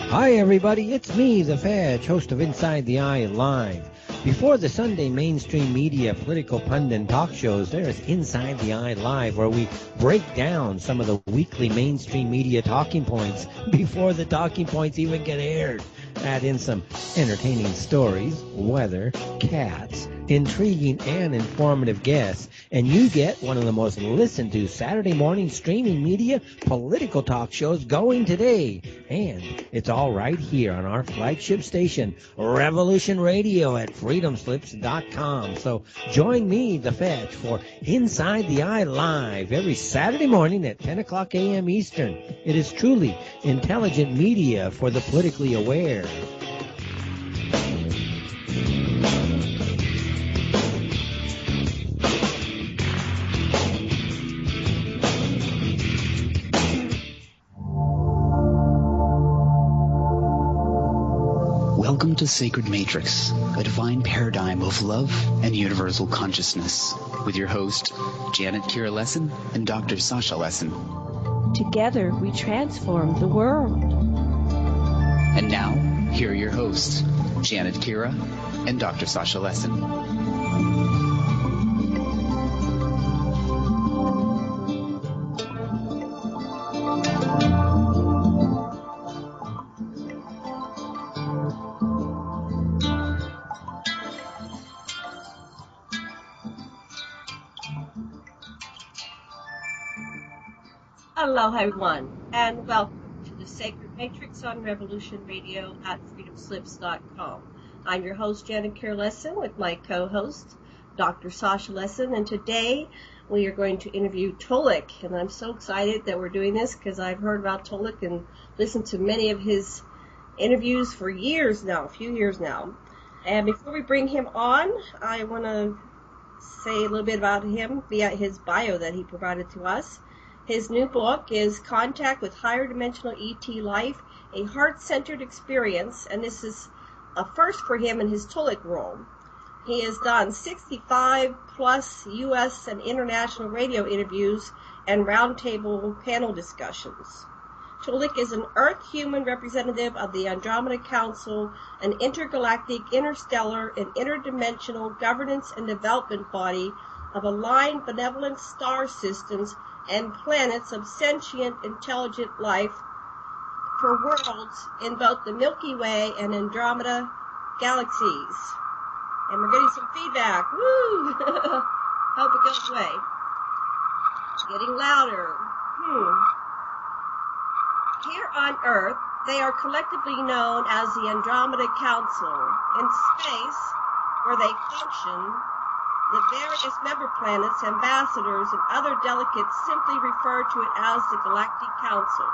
Hi everybody, it's me, the Fetch, host of Inside the Eye Live. Before the Sunday mainstream media political pundit talk shows, there's Inside the Eye Live, where we break down some of the weekly mainstream media talking points before the talking points even get aired. Add in some entertaining stories, weather, cats, intriguing and informative guests, and you get one of the most listened to Saturday morning streaming media political talk shows going today. And it's all right here on our flagship station, Revolution Radio at freedomslips.com. So join me, the Fetch, for Inside the Eye Live every Saturday morning at 10 o'clock a.m. Eastern. It is truly intelligent media for the politically aware. Welcome to Sacred Matrix, a divine paradigm of love and universal consciousness, with your host, Janet Kira Lessin and Dr. Sasha Lessin. Together, we transform the world. And now, here are your hosts, Janet Kira and Dr. Sasha Lessin. Hello, everyone, and welcome to the Sacred Matrix on Revolution Radio at freedomslips.com. I'm your host, Janet Kira Lessin, with my co-host, Dr. Sasha Lessin, and today we are going to interview Tolec, and I'm so excited that we're doing this because I've heard about Tolec and listened to many of his interviews for years now, a few years now. And before we bring him on, I want to say a little bit about him via his bio that he provided to us. His new book is Contact with Higher Dimensional ET Life, a Heart-Centered Experience, and this is a first for him in his Tolec role. He has done 65-plus U.S. and international radio interviews and roundtable panel discussions. Tolec is an Earth-human representative of the Andromeda Council, an intergalactic, interstellar, and interdimensional governance and development body of aligned benevolent star systems and planets of sentient, intelligent life for worlds in both the Milky Way and Andromeda galaxies. And we're getting some feedback. Woo! Hope it goes away. Getting louder. Here on Earth, they are collectively known as the Andromeda Council. In space, where they function, the various member planets, ambassadors, and other delegates simply refer to it as the Galactic Council.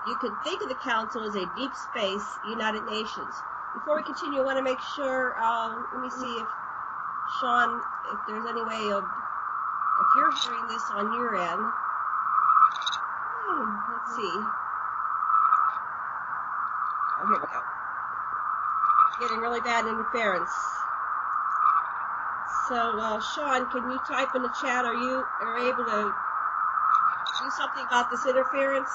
You can think of the Council as a deep space United Nations. Before we continue, I want to make sure, let me see if, Sean, if there's any way of, if you're hearing this on your end. Let's see. Oh, here we go. Getting really bad interference. So, Sean, can you type in the chat? Are you able to do something about this interference?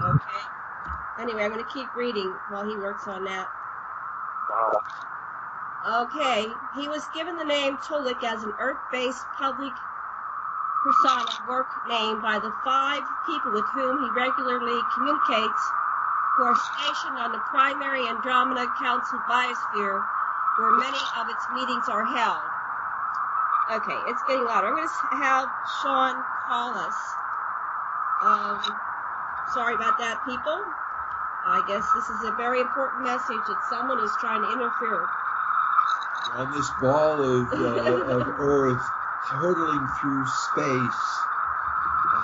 Okay. Anyway, I'm going to keep reading while he works on that. Okay. He was given the name Tolec as an Earth-based public persona work name by the 5 people with whom he regularly communicates, who are stationed on the primary Andromeda Council biosphere, where many of its meetings are held. Okay, it's getting louder. I'm going to have Sean call us. Sorry about that, people. I guess this is a very important message that someone is trying to interfere. On this ball of Earth hurtling through space.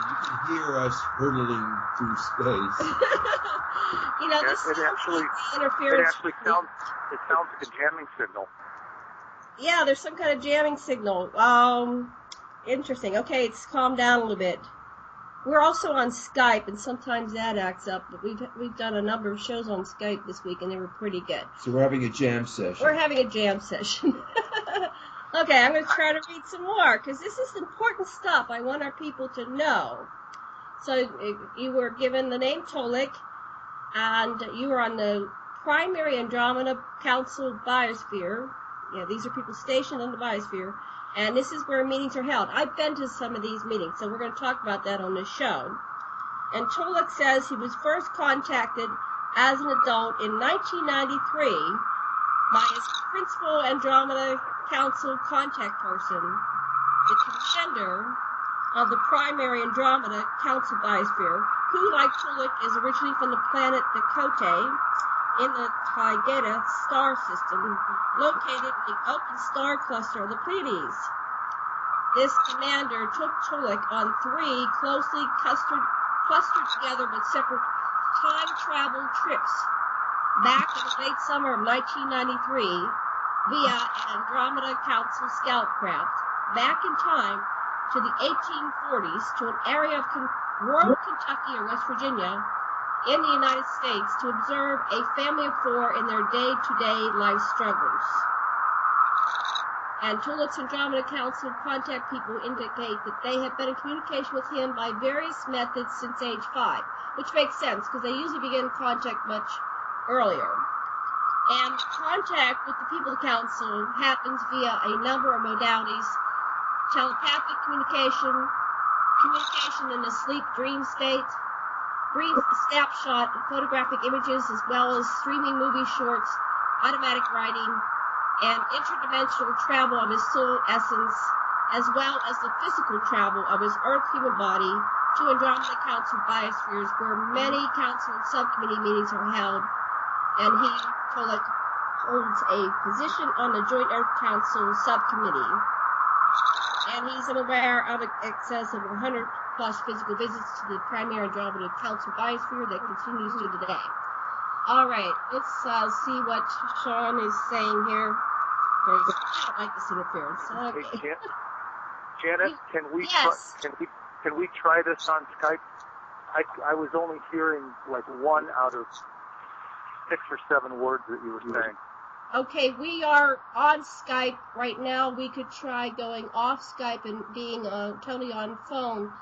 You can hear us hurtling through space. You know, this interference. It sounds like a jamming signal. Yeah, there's some kind of jamming signal. Interesting. Okay, it's calmed down a little bit. We're also on Skype, and sometimes that acts up, but we've done a number of shows on Skype this week, and they were pretty good. So we're having a jam session. We're having a jam session. Okay, I'm going to try to read some more because this is important stuff I want our people to know. So you were given the name Tolec, and you were on the primary Andromeda Council biosphere. Yeah, these are people stationed on the biosphere, and this is where meetings are held. I've been to some of these meetings, so we're going to talk about that on this show. And Tolec says he was first contacted as an adult in 1993 by his principal Andromeda Council contact person, the commander of the primary Andromeda Council biosphere, who, like Tolec, is originally from the planet Dakota in the Taygeta star system, located in the open star cluster of the Pleiades. This commander took Tolec on 3 closely clustered together but separate time travel trips back in the late summer of 1993 via an Andromeda Council scout craft back in time to the 1840s to an area of rural Kentucky or West Virginia in the United States to observe a family of 4 in their day-to-day life struggles. And Tolec's Andromeda Council contact people indicate that they have been in communication with him by various methods since age 5, which makes sense because they usually begin contact much earlier. And contact with the people of the council happens via a number of modalities: telepathic communication, communication in a sleep dream state, brief snapshot photographic images, as well as streaming movie shorts, automatic writing, and interdimensional travel of his soul essence, as well as the physical travel of his Earth human body to Andromeda Council biospheres, where many council and subcommittee meetings are held, and he, Tolec, holds a position on the Joint Earth Council subcommittee. And he's aware of excess of 100+ physical visits to the primary Andromeda Council biosphere that continues to today. All right, let's see what Sean is saying here. I don't like this interference. Okay. Hey, Janet, Yes. Can we try this on Skype? I was only hearing like 1 out of 6 or 7 words that you were saying. Okay, we are on Skype right now. We could try going off Skype and being totally on phone.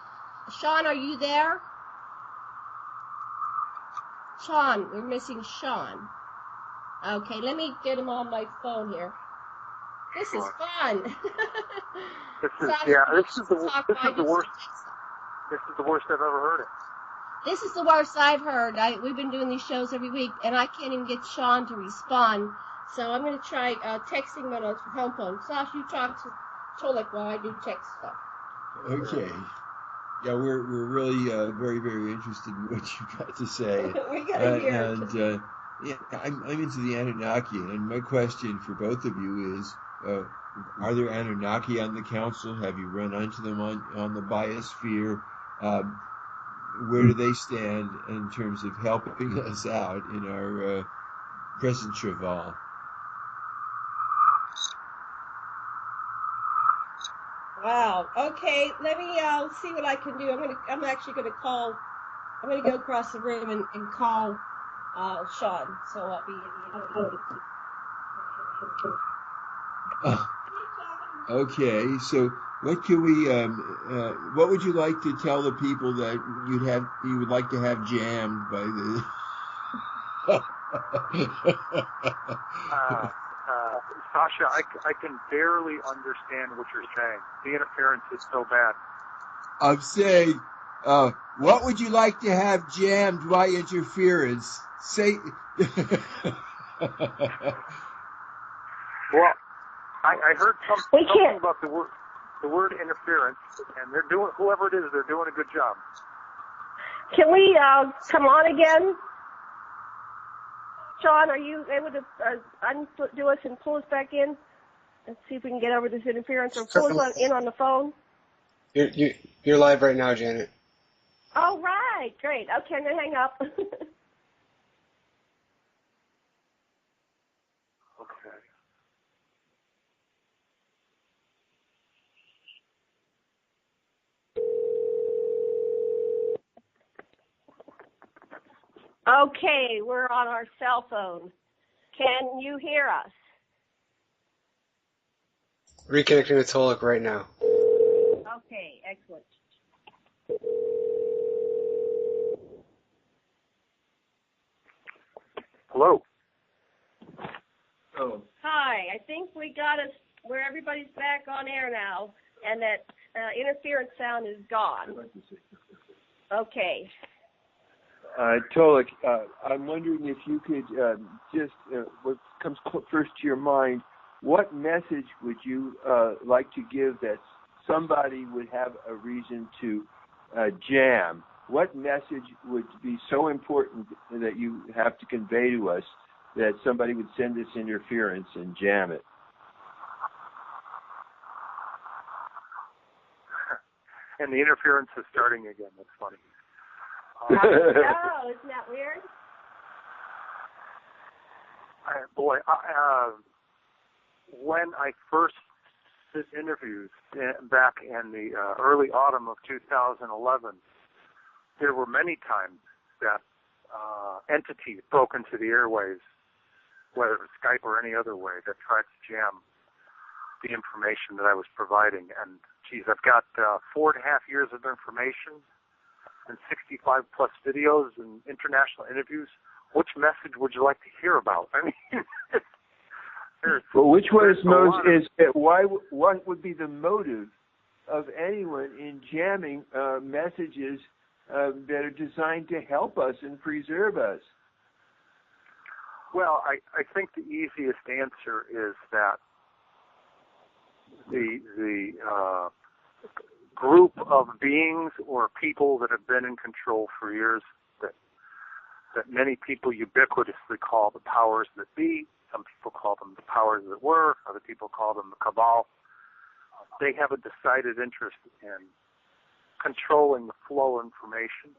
Sean, are you there? Sean, we're missing Sean. Okay, let me get him on my phone here. This is fun. This is the worst. This is the worst I've ever heard it. This is the worst I've heard. We've been doing these shows every week, and I can't even get Sean to respond. So I'm going to try texting him on his home phone. Sash, you talk to Tolec while I do text stuff. Okay. Yeah, we're really very, very interested in what you got to say. We got to hear. And yeah, I'm into the Anunnaki, and my question for both of you is, are there Anunnaki on the council? Have you run into them on the biosphere? Where do they stand in terms of helping us out in our present travail? Wow. Okay, let me see what I can do. I'm actually going to call. I'm going to go across the room and call Sean. So I'll be. Okay, so what can we? What would you like to tell the people that you would like to have jammed by the? Sasha, I can barely understand what you're saying. The interference is so bad. I'm saying, what would you like to have jammed by interference? Say. Well, I heard something about the word interference, and they're doing, whoever it is, they're doing a good job. Can we come on again? Sean, are you able to undo us and pull us back in? Let's see if we can get over this interference, or pull us in on the phone. You're live right now, Janet. All right, great. Okay, I'm going to hang up. Okay, we're on our cell phone. Can you hear us? Reconnecting with Tolec right now. Okay, excellent. Hello. Oh, Hi, I think we got us where everybody's back on air now, and that interference sound is gone. Okay. Tolec, I'm wondering if you could what comes first to your mind, what message would you like to give that somebody would have a reason to jam? What message would be so important that you have to convey to us that somebody would send this interference and jam it? And the interference is starting again. That's funny. Oh, isn't that weird? When I first did interviews back in the early autumn of 2011, there were many times that entities broke into the airwaves, whether it was Skype or any other way, that tried to jam the information that I was providing. And, geez, I've got 4.5 years of information and 65 plus videos and international interviews. Which message would you like to hear about? I mean, well, which one is most what would be the motive of anyone in jamming messages that are designed to help us and preserve us? Well, I think the easiest answer is that the group of beings or people that have been in control for years, that many people ubiquitously call the powers that be. Some people call them the powers that were. Other people call them the cabal. They have a decided interest in controlling the flow of information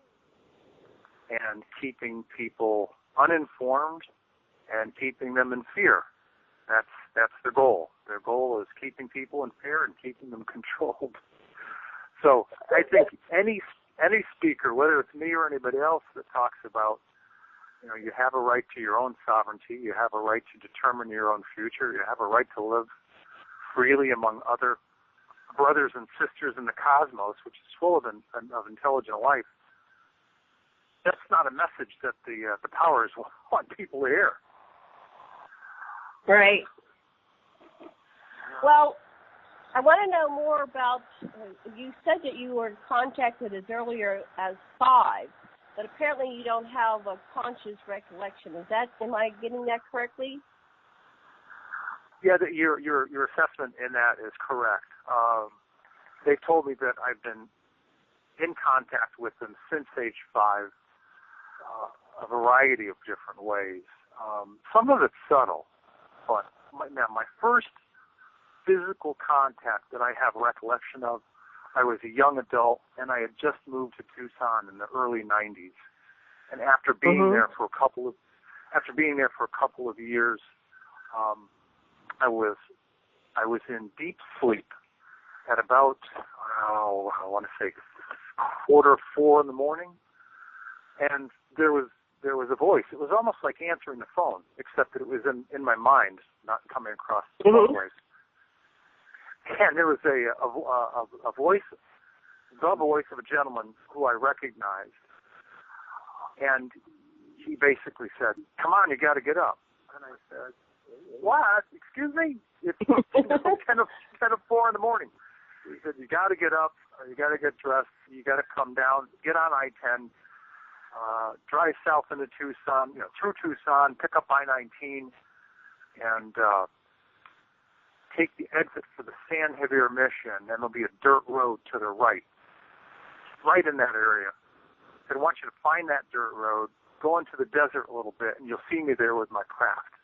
and keeping people uninformed and keeping them in fear. That's their goal. Their goal is keeping people in fear and keeping them controlled. So I think any speaker, whether it's me or anybody else, that talks about, you have a right to your own sovereignty, you have a right to determine your own future, you have a right to live freely among other brothers and sisters in the cosmos, which is full of intelligent life. That's not a message that the powers want people to hear. Right. Well, I want to know more about, you said that you were contacted as earlier as 5, but apparently you don't have a conscious recollection. Am I getting that correctly? Yeah, your assessment in that is correct. They told me that I've been in contact with them since age 5, a variety of different ways. Some of it's subtle, but my first physical contact that I have recollection of, I was a young adult, and I had just moved to Tucson in the early 90s. And after being there for a couple of years, I was in deep sleep at about I want to say 3:45 in the morning, and there was a voice. It was almost like answering the phone, except that it was in my mind, not coming across the phone waves. And there was a voice, the voice of a gentleman who I recognized, and he basically said, "Come on, you got to get up." And I said, "What? Excuse me? It's 10:04 in the morning." He said, "You got to get up. You got to get dressed. You got to come down, get on I-10, drive south into Tucson, through Tucson, pick up I-19, and take the exit for the San Javier Mission, and there'll be a dirt road to the right in that area. I want you to find that dirt road, go into the desert a little bit, and you'll see me there with my craft."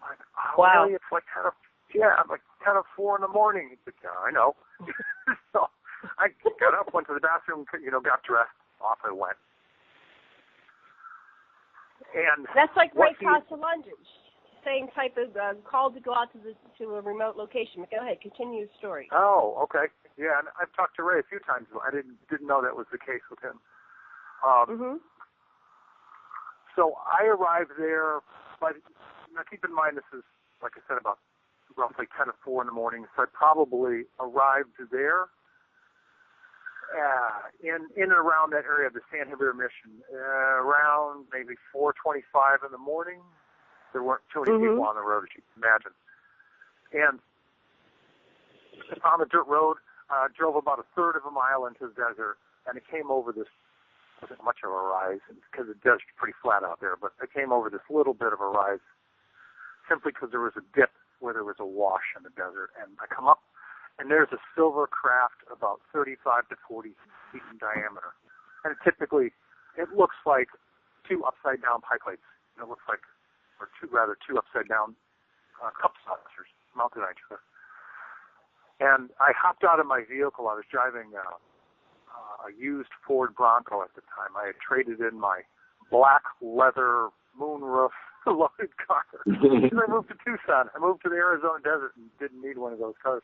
I'm like, "Oh, wow. Really? It's like 10:04 in the morning." He said, "Yeah, I know." So I got up, went to the bathroom, got dressed, off I went. And that's like Ray London. Same type of call to go out to a remote location. Go ahead, continue your story. Oh, okay. Yeah, and I've talked to Ray a few times. I didn't know that was the case with him. So I arrived there, but keep in mind this is, like I said, about roughly 10 or 4 in the morning, so I probably arrived there in and around that area of the San Javier Mission around maybe 4:25 in the morning. There weren't too many people on the road, as you can imagine. And on the dirt road, drove about a third of a mile into the desert, and it came over this, wasn't much of a rise, because the desert's pretty flat out there, but I came over this little bit of a rise simply because there was a dip where there was a wash in the desert. And I come up, and there's a silver craft about 35 to 40 feet in diameter. And it looks like 2 upside-down pie plates. And it looks like, or two upside-down cup saucers mounted on each other. And I hopped out of my vehicle. I was driving a used Ford Bronco at the time. I had traded in my black leather moonroof loaded car. I moved to Tucson. I moved to the Arizona desert and didn't need one of those cars.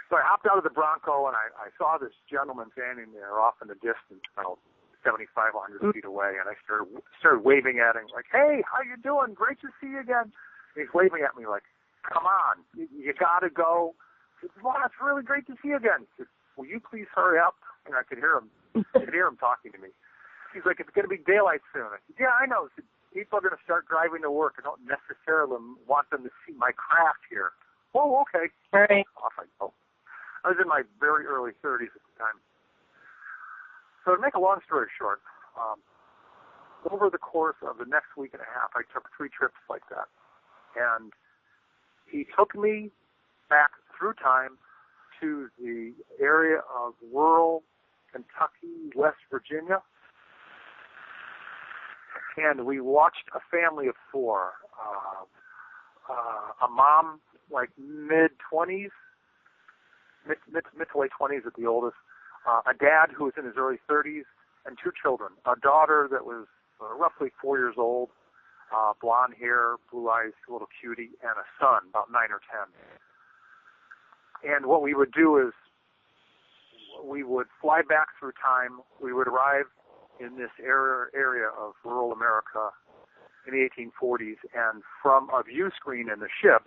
So I hopped out of the Bronco, and I saw this gentleman standing there off in the distance, about 7,500 feet away, and I started waving at him like, "Hey, how you doing? Great to see you again." And he's waving at me like, "Come on, you got to go." I said, "Well, it's really great to see you again." He said, "Will you please hurry up?" And I could hear him talking to me. He's like, "It's going to be daylight soon." I said, "Yeah, I know." He said, "People are going to start driving to work. I don't necessarily want them to see my craft here." "Oh, okay." Right. Off I go. I was in my very early 30s at the time. So to make a long story short, over the course of the next week and a half, I took 3 trips like that. And he took me back through time to the area of rural Kentucky, West Virginia. And we watched a family of 4. A mom, like mid-20s, mid to late 20s at the oldest, a dad who was in his early 30s, and 2 children, a daughter that was roughly 4 years old, blonde hair, blue eyes, little cutie, and a son, about 9 or 10. And what we would do is we would fly back through time. We would arrive in this area of rural America in the 1840s, and from a view screen in the ship,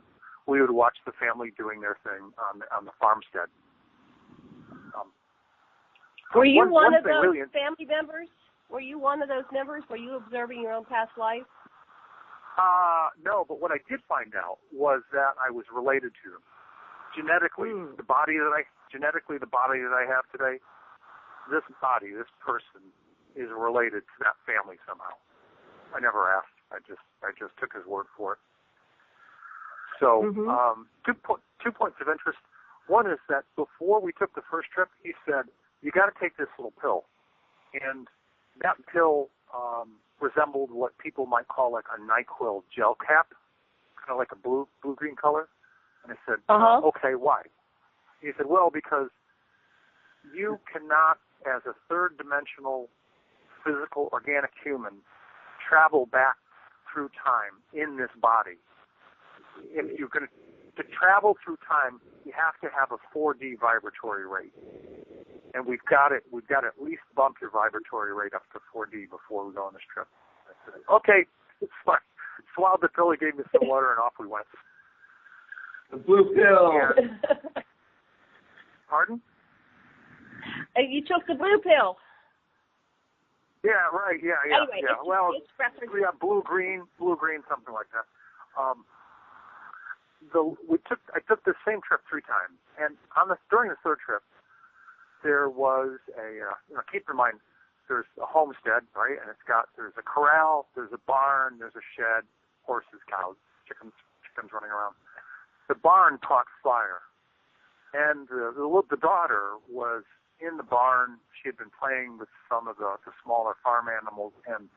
we would watch the family doing their thing on the farmstead. Were you one of those family members? Were you one of those members? Were you observing your own past life? No, but what I did find out was that I was related to them. Genetically, the body that I have today, this person is related to that family somehow. I never asked. I just took his word for it. So, 2 points of interest. One is that before we took the first trip, he said, "You got to take this little pill," and that pill resembled what people might call like a NyQuil gel cap, kind of like a blue-green color. And I said, "Okay, why?" He said, "Well, because you cannot, as a third-dimensional, physical, organic human, travel back through time in this body. If you're going to travel through time, you have to have a 4D vibratory rate, and we've got to at least bump your vibratory rate up to 4D before we go on this trip." I said, "Okay, it's fine." Swallowed the pill, he gave me some water, and off we went. The blue pill. And, pardon? You took the blue pill. Yeah, right. Yeah. Anyway, yeah. Well, yeah, blue, green, something like that. I took the same trip 3 times, and during the third trip, there was keep in mind, there's a homestead, right, and there's a corral, there's a barn, there's a shed, horses, cows, chickens running around. The barn caught fire, and the daughter was in the barn. She had been playing with some of the smaller farm animals, and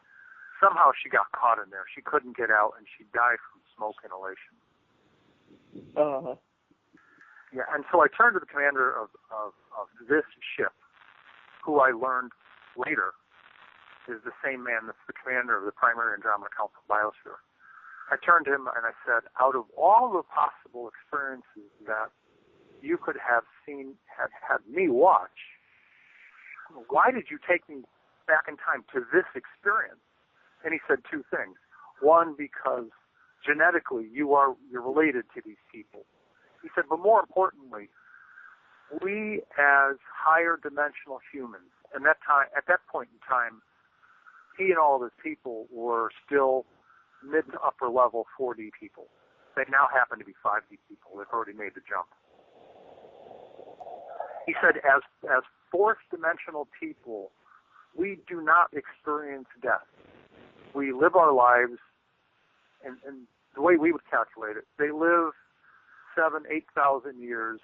somehow she got caught in there. She couldn't get out, and she died from smoke inhalation. Yeah, and so I turned to the commander of this ship, who I learned later is the same man that's the commander of the primary Andromeda Council biosphere. I turned to him and I said, "Out of all the possible experiences that you could have had me watch, why did you take me back in time to this experience?" And he said 2 things. One, because genetically, you're related to these people. He said, but more importantly, we as higher dimensional humans, and at that point in time, he and all of his people were still mid to upper level 4D people. They now happen to be 5D people. They've already made the jump. He said, as fourth dimensional people, we do not experience death. We live our lives, and the way we would calculate it, they live 7,000 to 8,000 years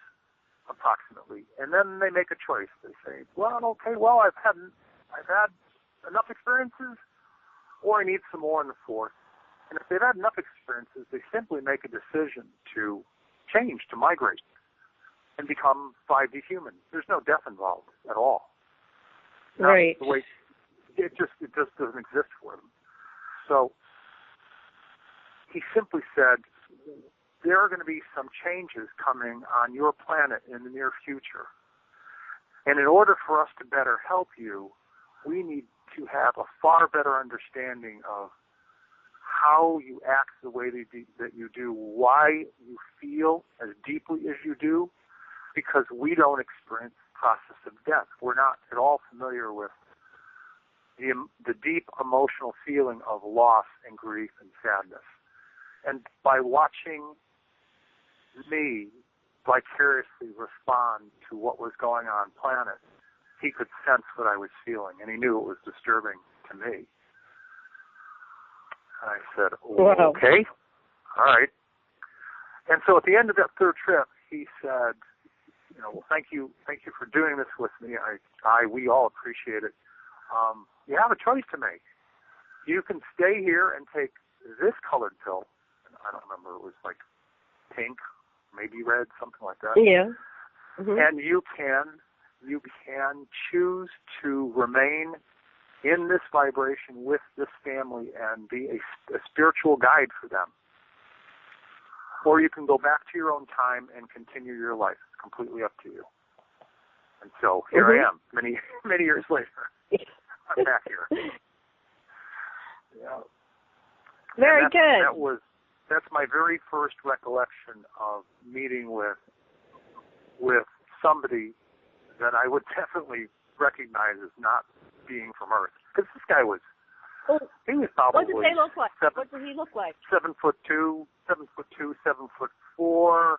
approximately, and then they make a choice. They say, well, okay, I've had enough experiences, or I need some more in the fourth. And if they've had enough experiences, they simply make a decision to change, to migrate, and become 5D human. There's no death involved at all. Right. The way it just doesn't exist for them. So he simply said, there are going to be some changes coming on your planet in the near future. And in order for us to better help you, we need to have a far better understanding of how you act the way that you do, why you feel as deeply as you do, because we don't experience the process of death. We're not at all familiar with the deep emotional feeling of loss and grief and sadness. And by watching me vicariously respond to what was going on planet, he could sense what I was feeling, and he knew it was disturbing to me. And I said, wow. Okay, all right. And so at the end of that third trip, he said, well, thank you for doing this with me. We all appreciate it. You have a choice to make. You can stay here and take this colored pill. I don't remember, it was like pink, maybe red, something like that. Yeah. Mm-hmm. And you can choose to remain in this vibration with this family and be a spiritual guide for them. Or you can go back to your own time and continue your life. It's completely up to you. And so here I am, many years later. I'm back here. Yeah. Very good. That's my very first recollection of meeting with somebody that I would definitely recognize as not being from Earth. Because this guy was, he was probably... What did they look like? What did he look like? 7'2", 7'4".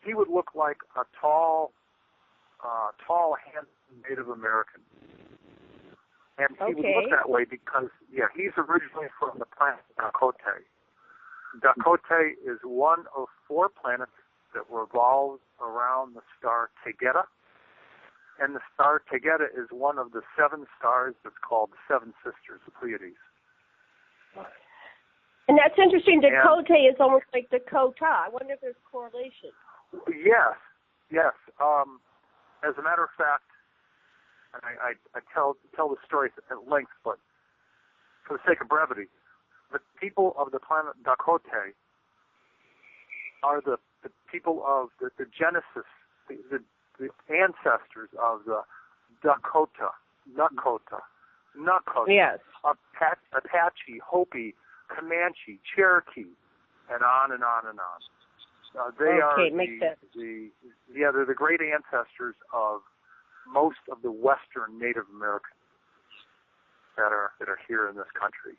He would look like a tall, handsome Native American. And he would look that way because, he's originally from the planet Dakota. Dakota is one of 4 planets that revolves around the star Tegeta. And the star Tegeta is one of the 7 stars that's called the 7 Sisters, the Pleiades. And that's interesting. Dakota is almost like Dakota. I wonder if there's correlation. Yes. As a matter of fact, and I tell the story at length, but for the sake of brevity, the people of the planet Dakota are the people of the Genesis, the ancestors of the Dakota, yes, Apache, Hopi, Comanche, Cherokee, and on and on and on. They are they're the great ancestors of most of the Western Native Americans that are here in this country.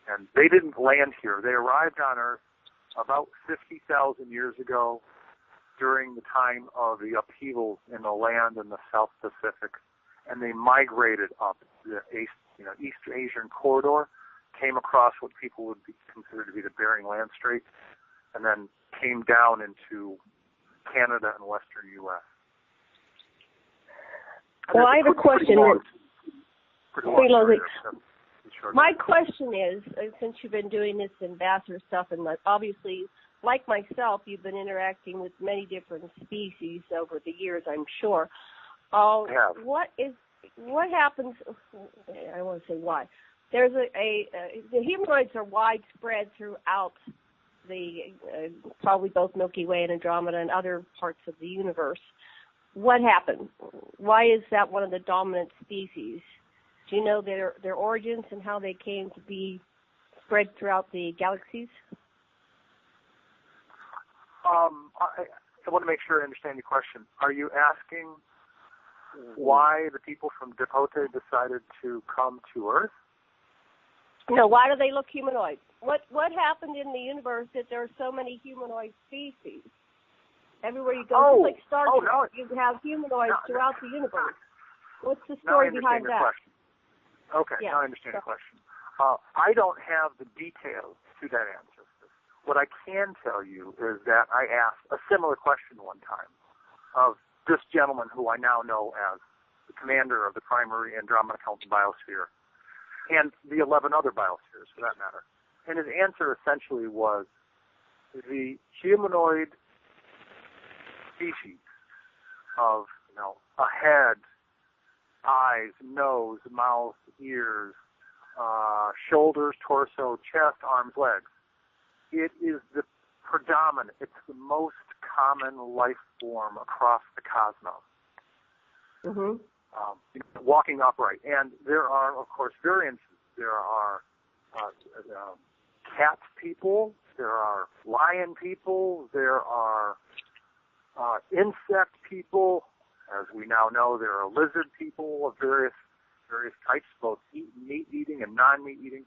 And they didn't land here. They arrived on Earth about 50,000 years ago during the time of the upheaval in the land in the South Pacific, and they migrated up the East Asian corridor, came across what people would consider to be the Bering Land Strait, and then came down into Canada and Western U.S. Well, I have a question. My question is, since you've been doing this ambassador stuff, and obviously, like myself, you've been interacting with many different species over the years, I'm sure. What happens? I want to say why. There's the humanoids are widespread throughout the probably both Milky Way and Andromeda and other parts of the universe. What happened? Why is that one of the dominant species? Do you know their origins and how they came to be spread throughout the galaxies? I want to make sure I understand your question. Are you asking why the people from Depote decided to come to Earth? No, why do they look humanoid? What happened in the universe that there are so many humanoid species? Everywhere you go, just like Star Trek, you have humanoids throughout the universe. What's the story behind that? Question. Okay, now I understand your question. I don't have the details to that answer. What I can tell you is that I asked a similar question one time of this gentleman who I now know as the commander of the primary Andromeda Council biosphere and the 11 other biospheres, for that matter. And his answer essentially was the humanoid species of, a head, eyes, nose, mouth, ears, shoulders, torso, chest, arms, legs. It is the predominant, it's the most common life form across the cosmos. Mm-hmm. Walking upright. And there are, of course, variances. There are cat people, there are lion people, there are insect people. As we now know, there are lizard people of various types, both meat-eating and non-meat-eating.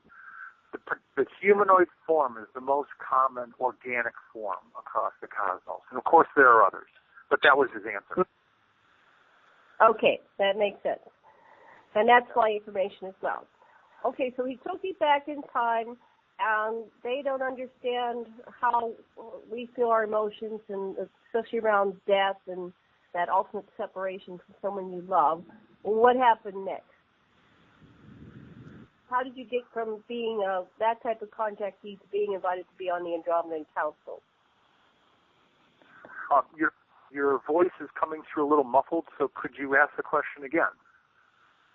The humanoid form is the most common organic form across the cosmos. And, of course, there are others. But that was his answer. Okay, that makes sense. And that's my information as well. Okay, so he took you back in time, and they don't understand how we feel our emotions, and especially around death and that ultimate separation from someone you love. What happened next? How did you get from being that type of contactee to being invited to be on the Andromeda Council? Your voice is coming through a little muffled, so could you ask the question again?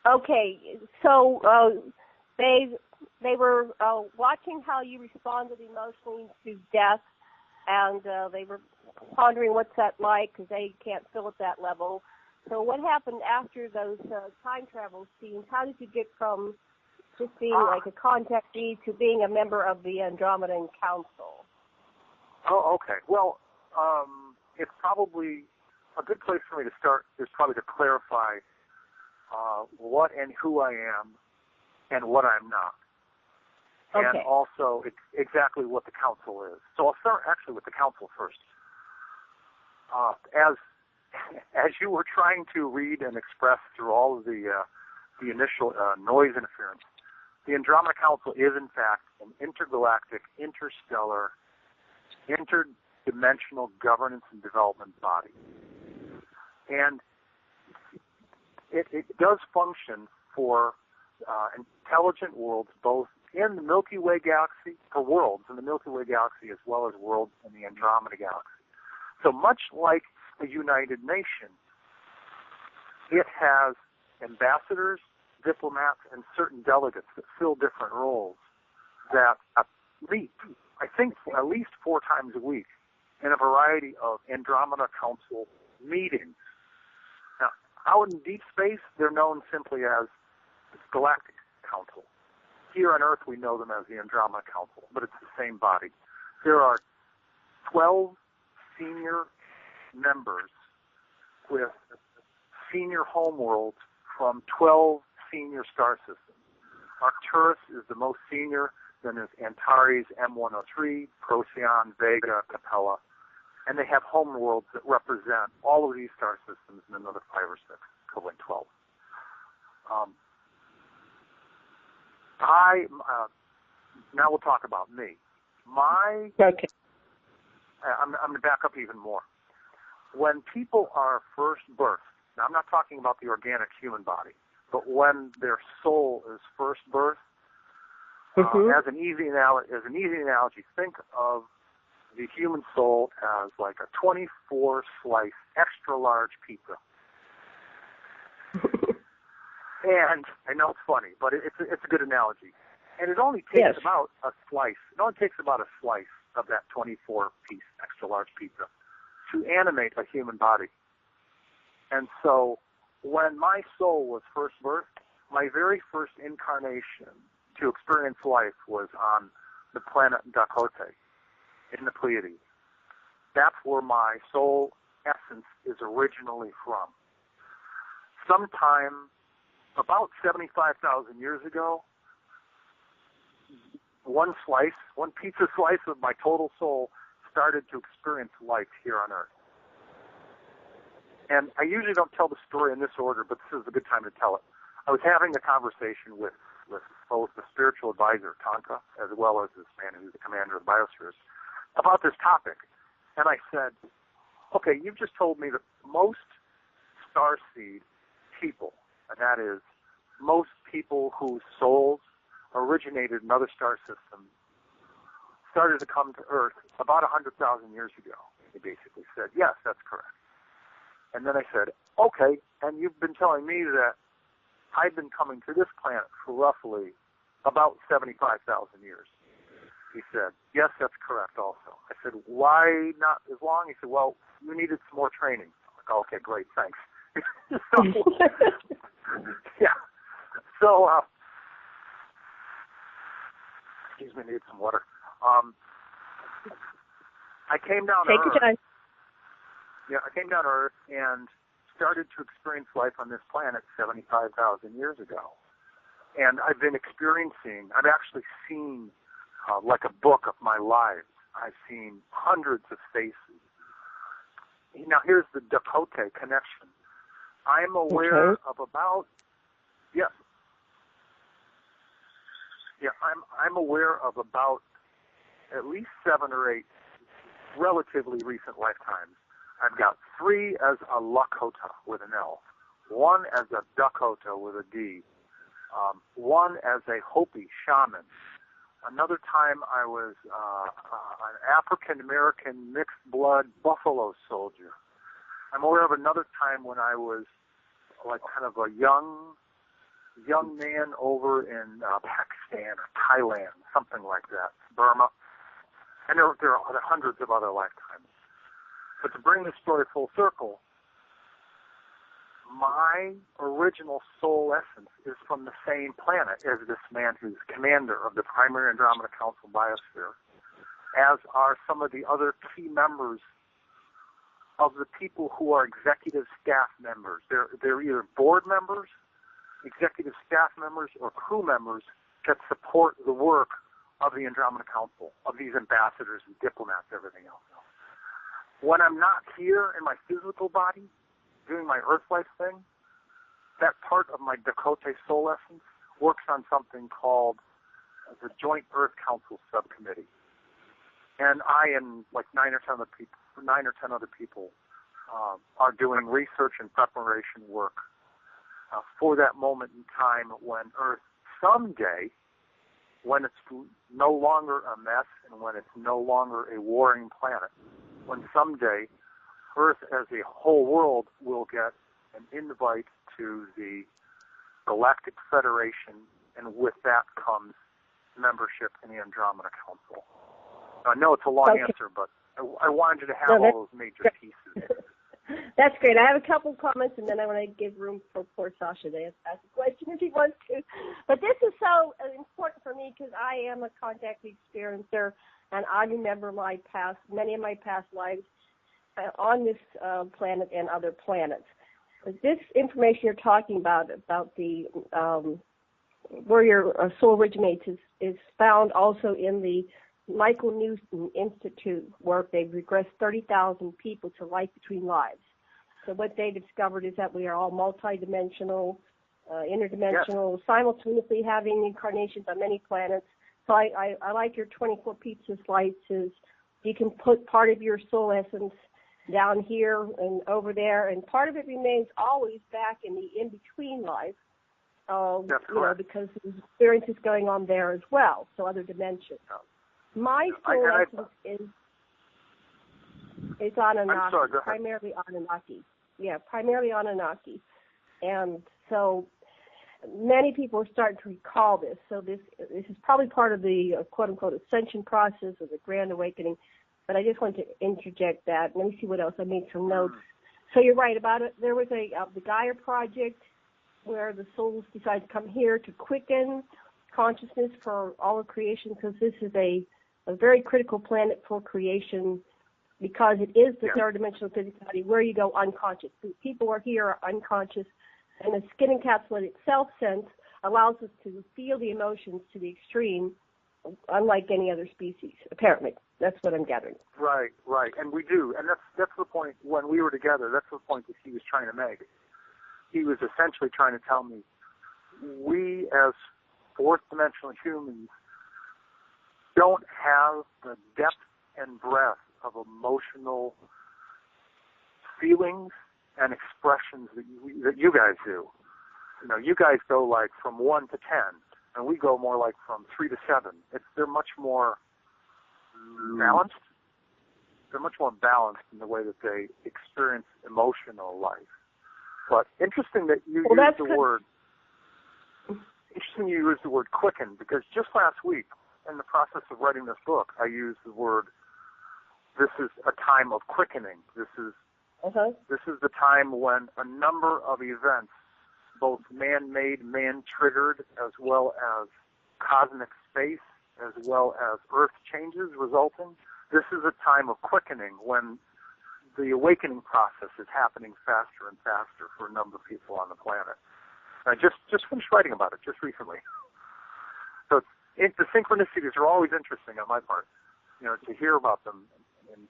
Okay, so they were watching how you responded emotionally to death, and they were pondering what's that like because they can't feel at that level. So what happened after those time travel scenes? How did you get from just being like a contactee to being a member of the Andromedan Council? Oh, okay. Well, it's probably a good place for me to start is probably to clarify what and who I am and what I'm not. Okay. And also exactly what the council is. So I'll start actually with the council first. As you were trying to read and express through all of the initial noise interference, the Andromeda Council is, in fact, an intergalactic, interstellar, interdimensional governance and development body. And it does function for intelligent worlds, both in the Milky Way galaxy, for worlds in the Milky Way galaxy, as well as worlds in the Andromeda galaxy. So much like the United Nations, it has ambassadors, diplomats, and certain delegates that fill different roles that meet, I think, at least 4 times a week in a variety of Andromeda Council meetings. Now, out in deep space, they're known simply as the Galactic Council. Here on Earth, we know them as the Andromeda Council, but it's the same body. There are 12 senior members with senior homeworlds from 12 senior star systems. Arcturus is the most senior, then there's Antares, M103, Procyon, Vega, Capella, and they have homeworlds that represent all of these star systems and another 5 or 6, totaling 12. Now we'll talk about me. Okay. I'm going to back up even more. When people are first birthed, now I'm not talking about the organic human body, but when their soul is first birthed, as an easy analogy, think of the human soul as like a 24-slice extra large pizza. And I know it's funny, but it's a good analogy. And it only takes about a slice. It only takes about a slice of that 24-piece extra large pizza to animate a human body. And so when my soul was first birthed, my very first incarnation to experience life was on the planet Depote in the Pleiades. That's where my soul essence is originally from. Sometime about 75,000 years ago, one pizza slice of my total soul started to experience life here on Earth. And I usually don't tell the story in this order, but this is a good time to tell it. I was having a conversation with both the spiritual advisor, Tonka, as well as this man who's the commander of biospheres, about this topic. And I said, okay, you've just told me that most starseed people, and that is most people whose souls originated in other star systems, started to come to Earth about 100,000 years ago. He basically said, yes, that's correct. And then I said, okay, and you've been telling me that I've been coming to this planet for roughly about 75,000 years. He said, yes, that's correct also. I said, why not as long? He said, well, you needed some more training. I'm like, okay, great, thanks. Yeah. So, excuse me, need some water. I came down to Earth. Take your time. Yeah, I came down to Earth and started to experience life on this planet 75,000 years ago. And I've actually seen like a book of my lives. I've seen hundreds of faces. Now, here's the Dakota connection. I'm aware of about, yes. Yeah, I'm aware of about at least 7 or 8 relatively recent lifetimes. I've got 3 as a Lakota with an L, 1 as a Dakota with a D, 1 as a Hopi shaman. Another time I was an African-American mixed-blood buffalo soldier. I'm aware of another time when I was like kind of a young man over in Pakistan or Thailand, something like that, Burma. And there are hundreds of other lifetimes. But to bring the story full circle, my original soul essence is from the same planet as this man who's commander of the primary Andromeda Council biosphere, as are some of the other key members of the people who are executive staff members. They're either board members, executive staff members, or crew members that support the work of the Andromeda Council, of these ambassadors and diplomats, everything else. When I'm not here in my physical body doing my Earth life thing, that part of my Dakota soul essence works on something called the Joint Earth Council Subcommittee. And I and like 9 or 10 other people are doing research and preparation work for that moment in time when Earth someday, when it's no longer a mess and when it's no longer a warring planet, when someday Earth as a whole world will get an invite to the Galactic Federation, and with that comes membership in the Andromeda Council. I know it's a long answer, but I wanted you to have all those major pieces. That's great. I have a couple comments, and then I want to give room for poor Sasha to ask a question if he wants to. But this is so important for me because I am a contact experiencer, and I remember many of my past lives on this planet and other planets. But this information you're talking about the where your soul originates is found also in the Michael Newton Institute work. They've regressed 30,000 people to life between lives. So what they discovered is that we are all multidimensional, interdimensional, simultaneously having incarnations on many planets. So I like your 24 pizza slices. You can put part of your soul essence down here and over there, and part of it remains always back in the in-between life, because the experience is going on there as well, so other dimensions. My soul essence is Anunnaki, primarily Anunnaki. Yeah, primarily Anunnaki. And so many people are starting to recall this. So this is probably part of the quote-unquote ascension process or the grand awakening. But I just want to interject that. Let me see what else. I made some notes. So you're right about it. There was the Gaia project where the souls decided to come here to quicken consciousness for all of creation, because this is a very critical planet for creation. because it is the third dimensional physicality where you go unconscious. People are here are unconscious, and the skin encapsulated self sense allows us to feel the emotions to the extreme, unlike any other species, apparently. That's what I'm gathering. Right. And we do. And that's the point when we were together. That's the point that he was trying to make. He was essentially trying to tell me we as fourth dimensional humans don't have the depth and breadth of emotional feelings and expressions that you guys do. You know, you guys go like from 1 to 10, and we go more like from 3 to 7. They're much more balanced. They're much more balanced in the way that they experience emotional life. But interesting that you used the word. Interesting you used the word quicken, because just last week, in the process of writing this book, I used the word. This is a time of quickening. This is the time when a number of events, both man-made, man-triggered, as well as cosmic space, as well as Earth changes resulting. This is a time of quickening when the awakening process is happening faster and faster for a number of people on the planet. I just finished writing about it just recently. So the synchronicities are always interesting on my part, you know, to hear about them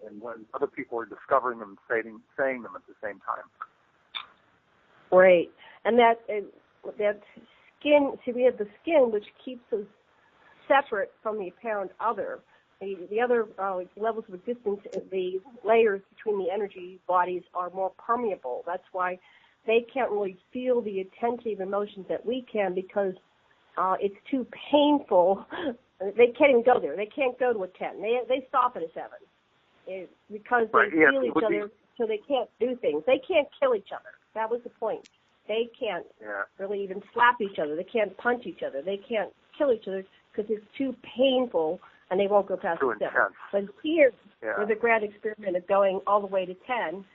and when other people are discovering them and saying them at the same time. Right. And that skin, see, we have the skin, which keeps us separate from the apparent other. The other levels of existence, the layers between the energy bodies are more permeable. That's why they can't really feel the intensity of emotions that we can, because it's too painful. They can't even go there. They can't go to a 10. They stop at a 7 because they feel each other, so they can't do things. They can't kill each other. That was the point. They can't really even slap each other. They can't punch each other. They can't kill each other because it's too painful, and they won't go past the 7. But here, where the grand experiment is going all the way to 10,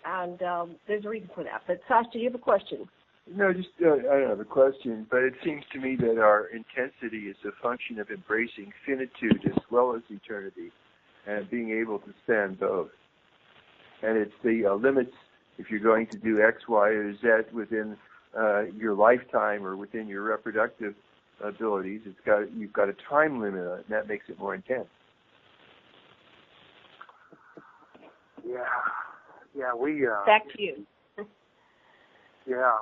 and there's a reason for that. But Sasha, do you have a question? No, just I don't have a question, but it seems to me that our intensity is a function of embracing finitude as well as eternity, and being able to stand both. And it's the limits. If you're going to do X, Y, or Z within your lifetime or within your reproductive abilities, you've got a time limit on it, and that makes it more intense. Yeah, we. Back to you. Yeah,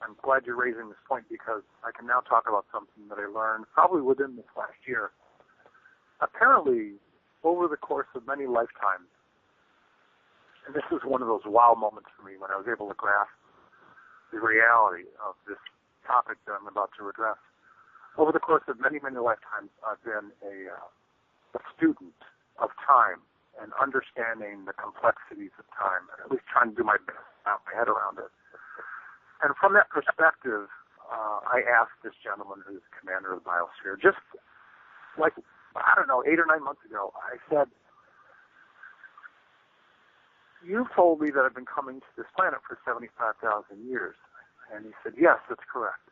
I'm glad you're raising this point, because I can now talk about something that I learned probably within this last year. Apparently, over the course of many lifetimes, and this was one of those wow moments for me when I was able to grasp the reality of this topic that I'm about to address. Over the course of many, many lifetimes, I've been a student of time and understanding the complexities of time, and at least trying to do my best to wrap my head around it. And from that perspective, I asked this gentleman who's commander of the biosphere, just like, 8 or 9 months ago, I said, "You told me that I've been coming to this planet for 75,000 years. And he said, "Yes, that's correct."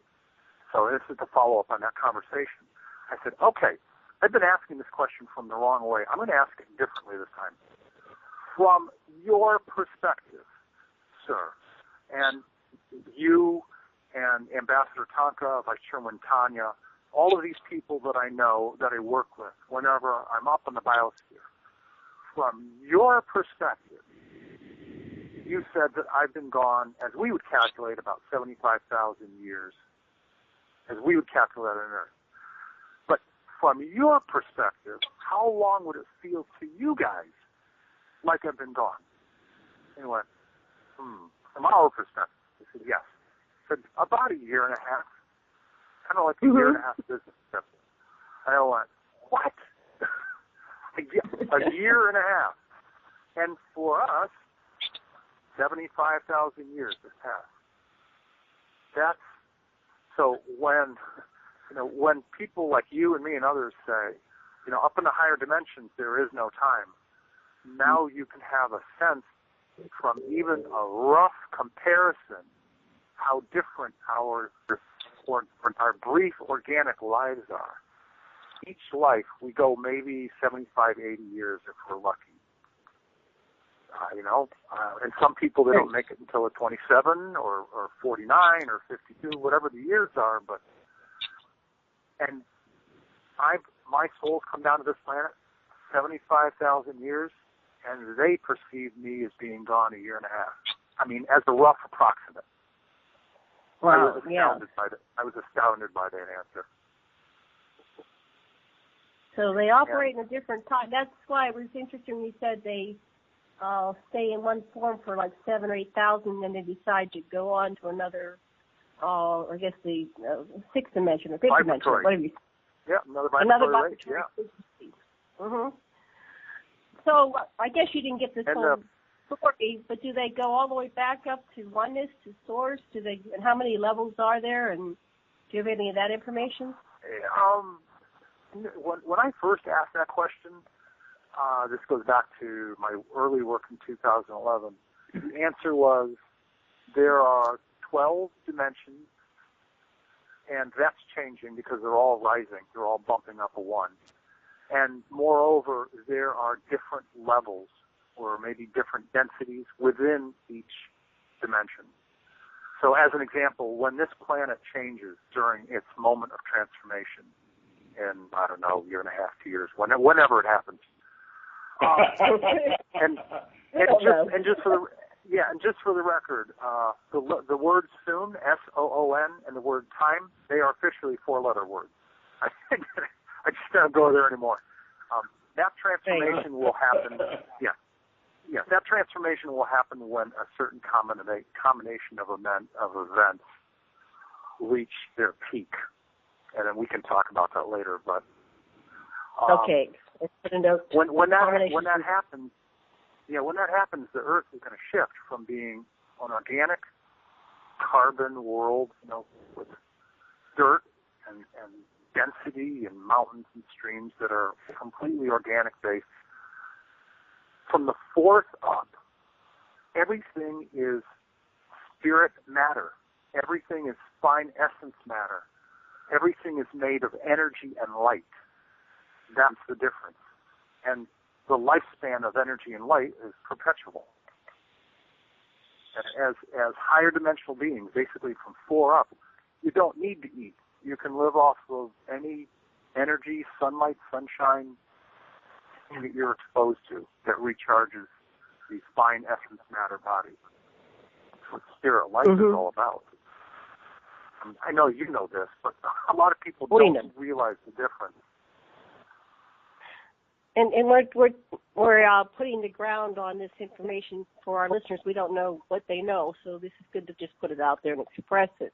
So this is the follow-up on that conversation. I said, "Okay, I've been asking this question from the wrong way. I'm going to ask it differently this time. From your perspective, sir, and you and Ambassador Tonka, Vice Chairman Tanya, all of these people that I know, that I work with, whenever I'm up in the biosphere, from your perspective, you said that I've been gone, as we would calculate, about 75,000 years, as we would calculate on Earth. But from your perspective, how long would it feel to you guys like I've been gone?" And he went, "From our perspective." I said, "Yes." I said, "About a year and a half. Kind of like a year and a half business trip." I went, "What?" A year and a half. And for us, 75,000 years has passed. So when people like you and me and others say, up in the higher dimensions there is no time, now you can have a sense from even a rough comparison how different our brief organic lives are. each life, we go maybe 75, 80 years if we're lucky. And some people, they don't make it until they're 27 or 49 or 52, whatever the years are. And my soul's come down to this planet 75,000 years, and they perceive me as being gone a year and a half. I mean, as a rough approximate. Wow, I was astounded by that answer. So they operate in a different time. That's why it was interesting when you said they stay in one form for like 7,000 or 8,000, then they decide to go on to another, I guess the sixth dimension or fifth dimension, whatever you say. Yeah, another vibratory. Yeah. Mm-hmm. So I guess you didn't get this whole story, but do they go all the way back up to oneness, to source? And how many levels are there? And do you have any of that information? When I first asked that question, this goes back to my early work in 2011. The answer was there are 12 dimensions, and that's changing because they're all rising. They're all bumping up a one. And moreover, there are different levels or maybe different densities within each dimension. So as an example, when this planet changes during its moment of transformation in, I don't know, a year and a half, 2 years, whenever it happens, and just for the record, the word soon, S-O-O-N, and the word time, they are officially 4-letter words. I just don't go there anymore. That transformation will happen. Yeah, that transformation will happen when a certain combination of events reach their peak, and then we can talk about that later. But okay. When that happens, the Earth is going to shift from being an organic carbon world, with dirt and density and mountains and streams that are completely organic based. From the fourth up, everything is spirit matter. Everything is fine essence matter. Everything is made of energy and light. That's the difference. And the lifespan of energy and light is perpetual. And as higher dimensional beings, basically from 4 up, you don't need to eat. You can live off of any energy, sunlight, sunshine that you're exposed to that recharges these fine essence matter bodies. That's what spirit life is all about. I know you know this, but a lot of people don't realize the difference. And we're putting the ground on this information for our listeners. We don't know what they know, so this is good to just put it out there and express it.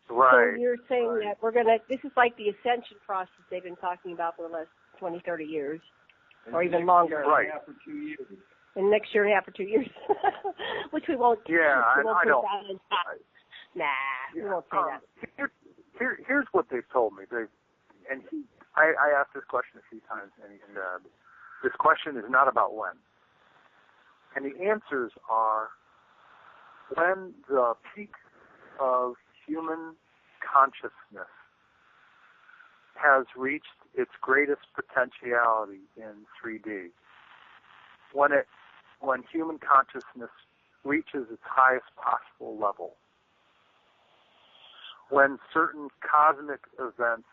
Right. So you're saying that this is like the ascension process they've been talking about for the last 20, 30 years, or even longer. Right. For 2 years. And next year and a half or 2 years, which we won't. Yeah, I don't. We won't say that. Here's what they've told me. I asked this question a few times, and this question is not about when. And the answers are when the peak of human consciousness has reached its greatest potentiality in 3D. When human consciousness reaches its highest possible level. When certain cosmic events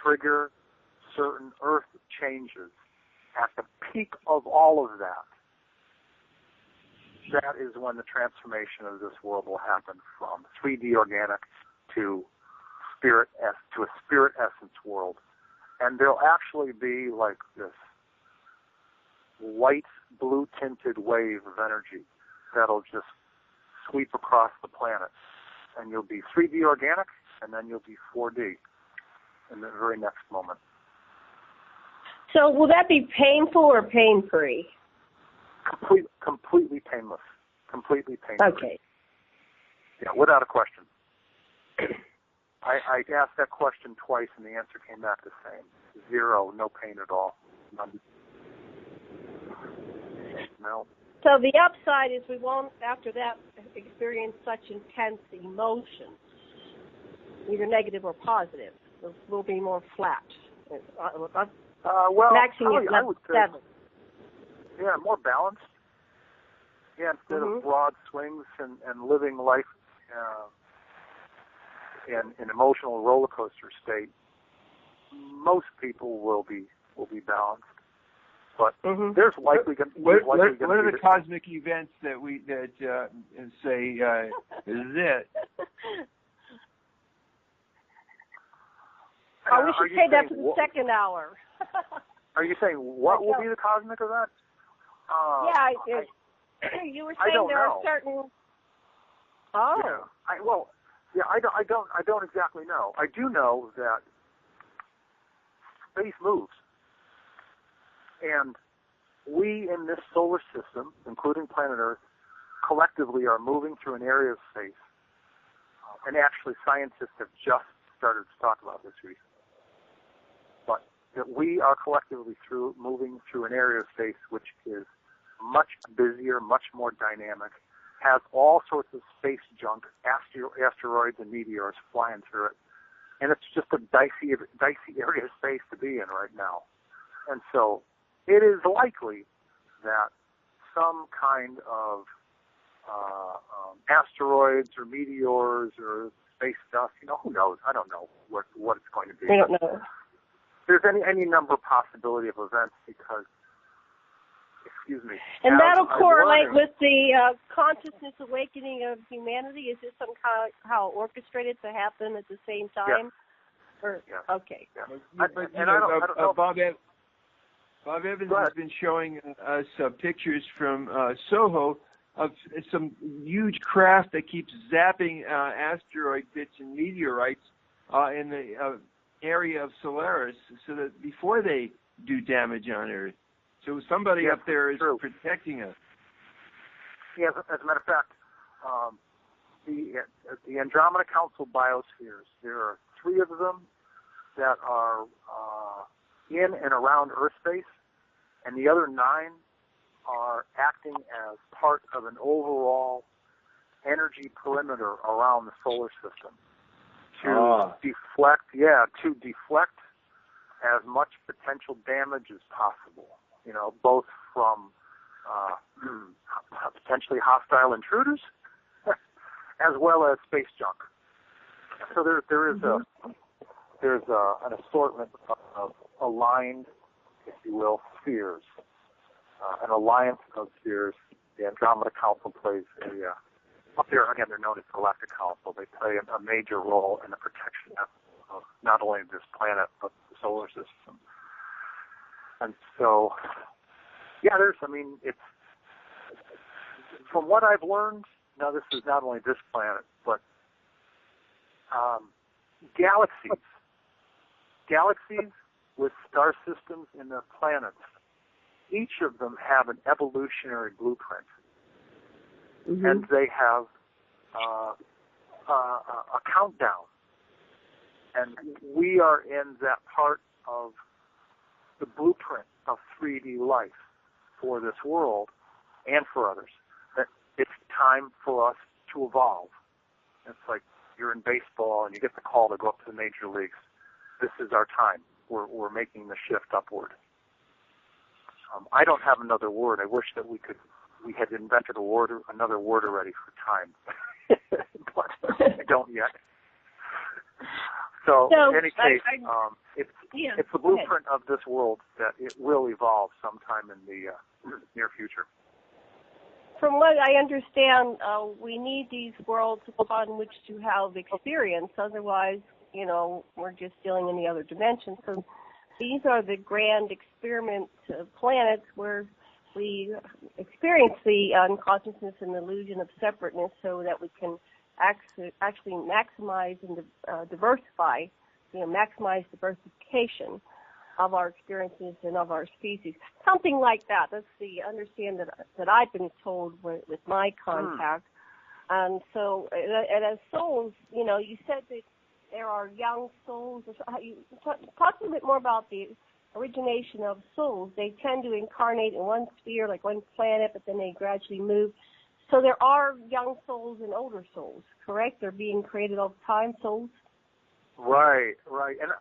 trigger certain Earth changes at the peak of all of that, that is when the transformation of this world will happen from 3D organic to a spirit essence world. And there'll actually be like this light blue tinted wave of energy that'll just sweep across the planet. And you'll be 3D organic, and then you'll be 4D in the very next moment. So will that be painful or pain-free? Completely painless. Completely painless. Okay. Yeah, without a question. I asked that question twice, and the answer came back the same. 0, no pain at all. None. No. So the upside is we won't, after that, experience such intense emotions, either negative or positive. We'll be more flat Well, matching I would say, 7. yeah, more balanced. Yeah, instead of broad swings and living life in an emotional roller coaster state, most people will be balanced. But there's likely going to be. What are the cosmic events that say is it? We should say that for the second hour. Are you saying what will be the cosmic event? You were saying there are certain. Oh. Yeah, I don't exactly know. I do know that space moves, and we in this solar system, including planet Earth, collectively are moving through an area of space. And actually, scientists have just started to talk about this recently. But that we are collectively moving through an area of space which is much busier, much more dynamic, has all sorts of space junk, asteroids and meteors flying through it. And it's just a dicey area of space to be in right now. And so it is likely that some kind of asteroids or meteors or space stuff, who knows? I don't know what it's going to be. I don't know. There's any number of possibility of events because, excuse me. And that'll correlate with the consciousness awakening of humanity? Is this some kind of how orchestrated to happen at the same time? Yes. Okay. Yeah. Bob Evans has been showing us pictures from Soho of some huge craft that keeps zapping asteroid bits and meteorites in the area of Solaris, so that before they do damage on Earth. So somebody up there is protecting us. Yeah, as a matter of fact, the Andromeda Council biospheres, there are 3 of them that are in and around Earth space, and the other 9 are acting as part of an overall energy perimeter around the solar system to deflect as much potential damage as possible. Both from potentially hostile intruders as well as space junk. So there is an assortment of aligned, if you will, spheres. An alliance of spheres. The Andromeda Council plays up there, again, they're known as Galactic Council. They play a major role in the protection of not only this planet, but the solar system. And so, it's, from what I've learned, now this is not only this planet, but galaxies with star systems in their planets, each of them have an evolutionary blueprint. And they have a countdown. And we are in that part of the blueprint of 3D life for this world and for others. That it's time for us to evolve. It's like you're in baseball and you get the call to go up to the major leagues. This is our time. We're making the shift upward. I don't have another word. I wish that we had invented another word already for time, but I don't yet. So in any case, it's the blueprint of this world that it will evolve sometime in the near future. From what I understand, we need these worlds upon which to have experience. Otherwise, we're just dealing in the other dimension. So these are the grand experiment planets where we experience the unconsciousness and illusion of separateness so that we can actually maximize and diversify, maximize diversification of our experiences and of our species. Something like that. That's the understanding that I've been told with my contact. And so, and as souls, you said that there are young souls. Talk a little bit more about the origination of souls. They tend to incarnate in one sphere, like one planet, but then they gradually move. So there are young souls and older souls, correct? They're being created all the time, souls? Right. And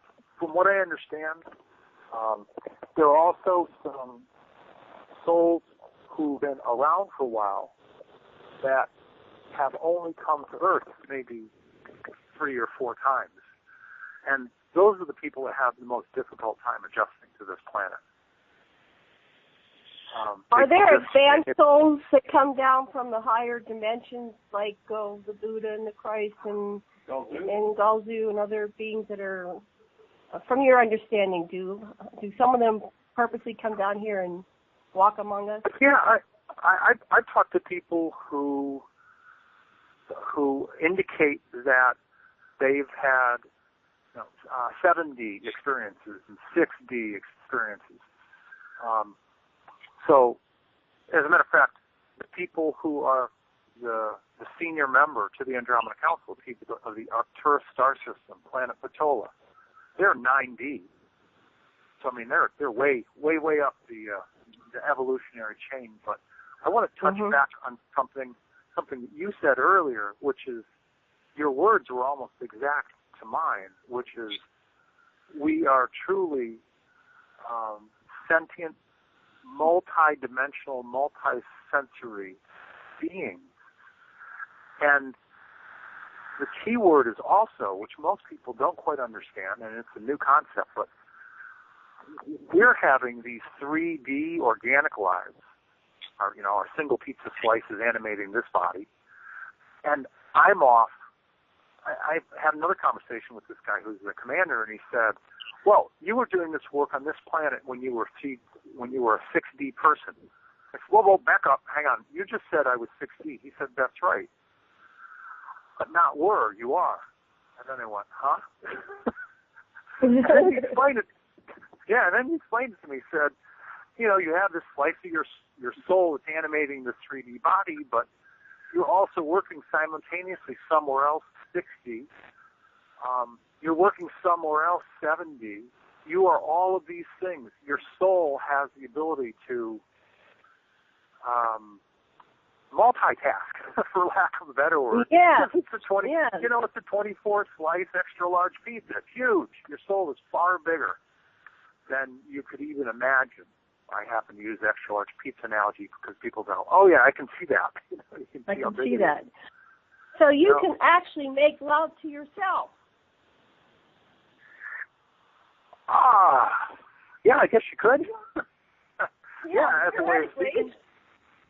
from what I understand, there are also some souls who've been around for a while that have only come to Earth maybe 3 or 4 times. And those are the people that have the most difficult time adjusting to this planet. Are there advanced souls that come down from the higher dimensions, like the Buddha and the Christ and Galzu and other beings that are, from your understanding, do some of them purposely come down here and walk among us? Yeah, I've talked to people who indicate that they've had 7D experiences and 6D experiences. So, as a matter of fact, the people who are the senior member to the Andromeda Council, people of the Arcturus star system, planet Patola, they're 9D. So, I mean, they're way up the evolutionary chain. But I want to touch back on something that you said earlier, which is your words were almost exact to mine, which is we are truly sentient, multi-dimensional, multi-sensory beings. And the key word is also, which most people don't quite understand, and it's a new concept, but we're having these 3D organic lives, our single pizza slices animating this body, and I'm off. I had another conversation with this guy who's the commander, and he said, well, you were doing this work on this planet when you were a 6D person. I said, well, back up, hang on. You just said I was 6D. He said, that's right. But not were, you are. And then I went, huh? And then he explained it. Yeah, and then he explained it to me. He said, you have this slice of your soul that's animating this 3D body, but you're also working simultaneously somewhere else, 6D. You're working somewhere else, 7D. You are all of these things. Your soul has the ability to multitask, for lack of a better word. Yeah. It's a 24 slice extra large pizza. It's huge. Your soul is far bigger than you could even imagine. I happen to use the extra large pizza analogy because people go, oh yeah, I can see that. I can see that. So you can actually make love to yourself. Yeah, I guess you could. Yeah, as a way of speaking.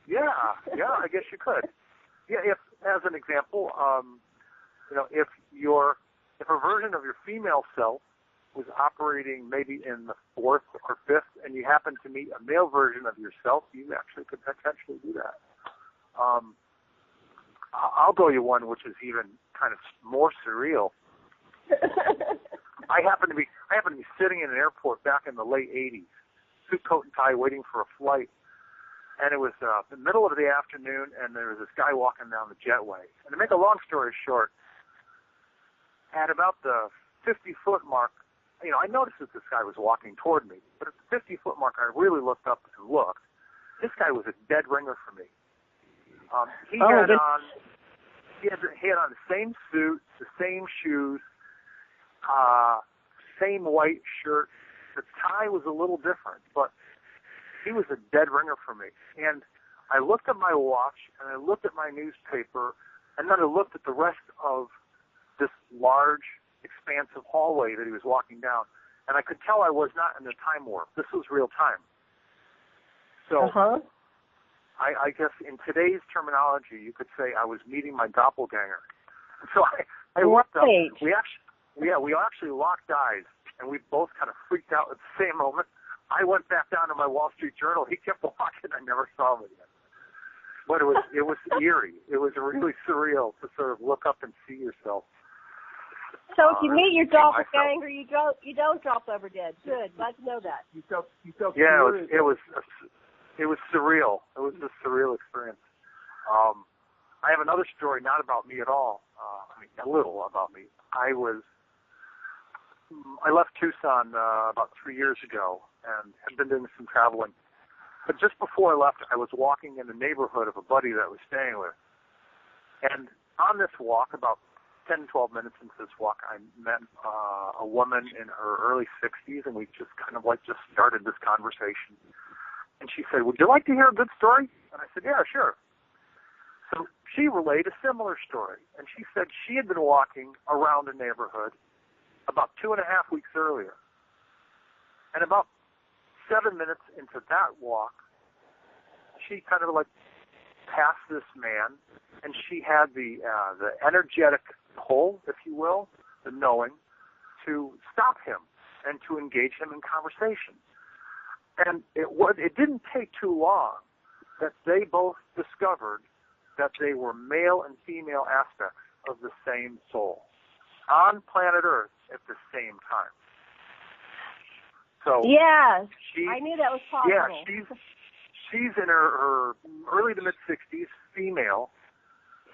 Yeah, I guess you could. Yeah, if, as an example, if a version of your female self was operating maybe in the 4th or 5th, and you happen to meet a male version of yourself, you actually could potentially do that. I'll go you one which is even kind of more surreal. I happen to be sitting in an airport back in the late 80s, suit, coat, and tie, waiting for a flight. And it was the middle of the afternoon, and there was this guy walking down the jetway. And to make a long story short, at about the 50-foot mark, I noticed that this guy was walking toward me. But at the 50-foot mark, I really looked up and looked. This guy was a dead ringer for me. He had on the same suit, the same shoes, same white shirt. The tie was a little different, but he was a dead ringer for me. And I looked at my watch, and I looked at my newspaper, and then I looked at the rest of this large, expansive hallway that he was walking down, and I could tell I was not in the time warp. This was real time. So I guess in today's terminology, you could say I was meeting my doppelganger. So I looked up. We actually locked eyes, and we both kind of freaked out at the same moment. I went back down to my Wall Street Journal. He kept walking. I never saw him again. But it was eerie. It was really surreal to sort of look up and see yourself. So if you meet your doppelganger, you don't drop over dead. Good. Glad to know that. You felt it was surreal. It was a surreal experience. I have another story, not about me at all. A little about me. I left Tucson about 3 years ago and had been doing some traveling. But just before I left, I was walking in the neighborhood of a buddy that I was staying with. And on this walk, about 10, 12 minutes into this walk, I met a woman in her early 60s, and we just kind of just started this conversation. And she said, "Would you like to hear a good story?" And I said, "Yeah, sure." So she relayed a similar story, and she said she had been walking around a neighborhood about 2.5 weeks earlier. And about 7 minutes into that walk, she kind of passed this man, and she had the energetic pull, if you will, the knowing, to stop him and to engage him in conversation. And it didn't take too long that they both discovered that they were male and female aspects of the same soul on planet Earth at the same time. So yes, I knew that was possible. Yeah, she's in her early to mid-60s, female.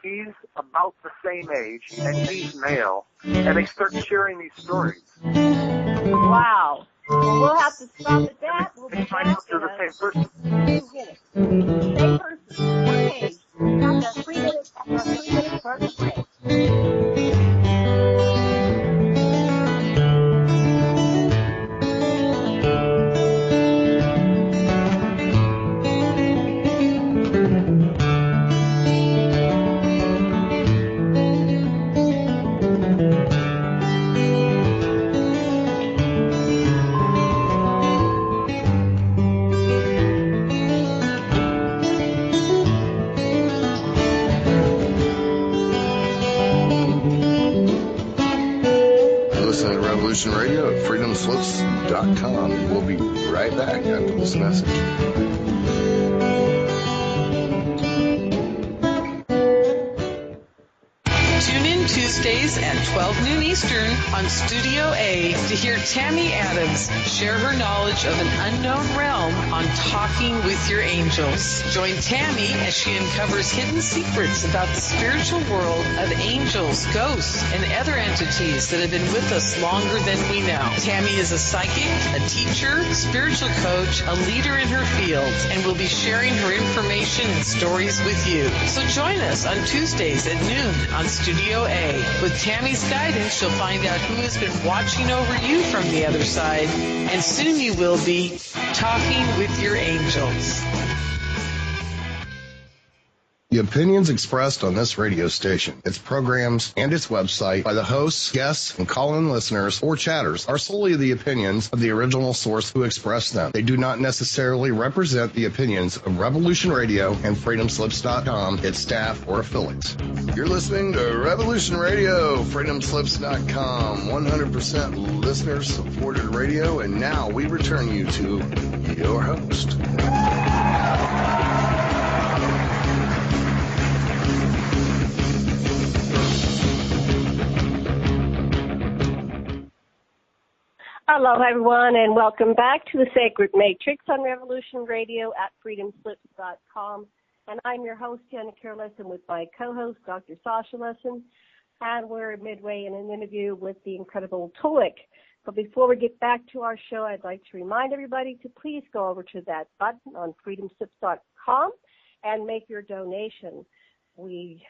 He's about the same age, and he's male. And they start sharing these stories. Wow. Well, we'll have to stop at that. We'll be back to the same person. 2 minutes. Same person, same age. We've got 3 minutes after our 3 minutes for the break. Radio at freedomslips.com. We'll be right back after this message. Tune in Tuesdays at 12 noon Eastern on Studio A to hear Tammy Adams share her knowledge of an unknown realm on Talking with Your Angels. Join Tammy as she uncovers hidden secrets about the spiritual world of angels, ghosts, and other entities that have been with us longer than we know. Tammy is a psychic, a teacher, spiritual coach, a leader in her field, and will be sharing her information and stories with you. So join us on Tuesdays at noon on Studio A. With Tammy's guidance, you'll find out who has been watching over you from the other side, and soon you will be talking with your angels. The opinions expressed on this radio station, its programs, and its website by the hosts, guests, and call-in listeners or chatters are solely the opinions of the original source who expressed them. They do not necessarily represent the opinions of Revolution Radio and freedomslips.com, its staff, or affiliates. You're listening to Revolution Radio, freedomslips.com, 100% listener-supported radio, and now we return you to your host. Hello, everyone, and welcome back to the Sacred Matrix on Revolution Radio at freedomslips.com. And I'm your host, Janet Lesson, with my co-host, Dr. Sasha Lesson. And we're midway in an interview with the incredible Tolec. But before we get back to our show, I'd like to remind everybody to please go over to that button on freedomslips.com and make your donation. We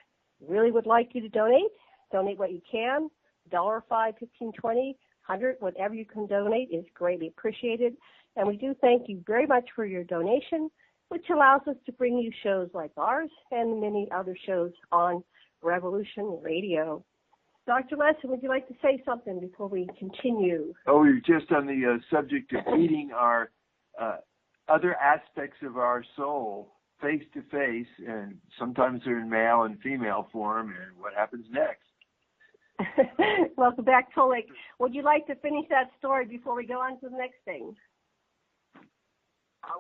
really would like you to donate. Donate what you can, $1, $5, $15, $20, $100, whatever you can donate is greatly appreciated. And we do thank you very much for your donation, which allows us to bring you shows like ours and many other shows on Revolution Radio. Dr. Lesson, would you like to say something before we continue? Oh, we're just on the subject of meeting our other aspects of our soul face to face, and sometimes they're in male and female form, and what happens next? Welcome back, Tolec. Would you like to finish that story before we go on to the next thing?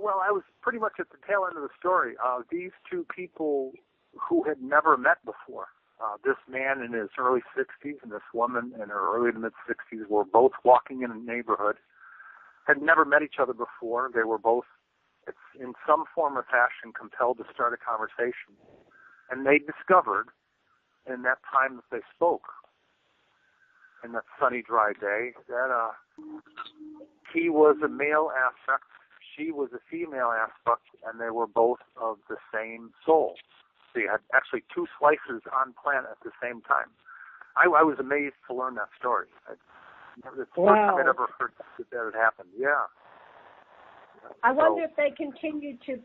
Well, I was pretty much at the tail end of the story. These two people who had never met before, this man in his early 60s and this woman in her early to mid-60s, were both walking in a neighborhood, had never met each other before. They were both, in some form or fashion, compelled to start a conversation. And they discovered in that time that they spoke, in that sunny, dry day, that he was a male aspect, she was a female aspect, and they were both of the same soul. So you had actually two slices on planet at the same time. I was amazed to learn that story. It's the first time I'd ever heard that had happened. Yeah. I wonder if they continued to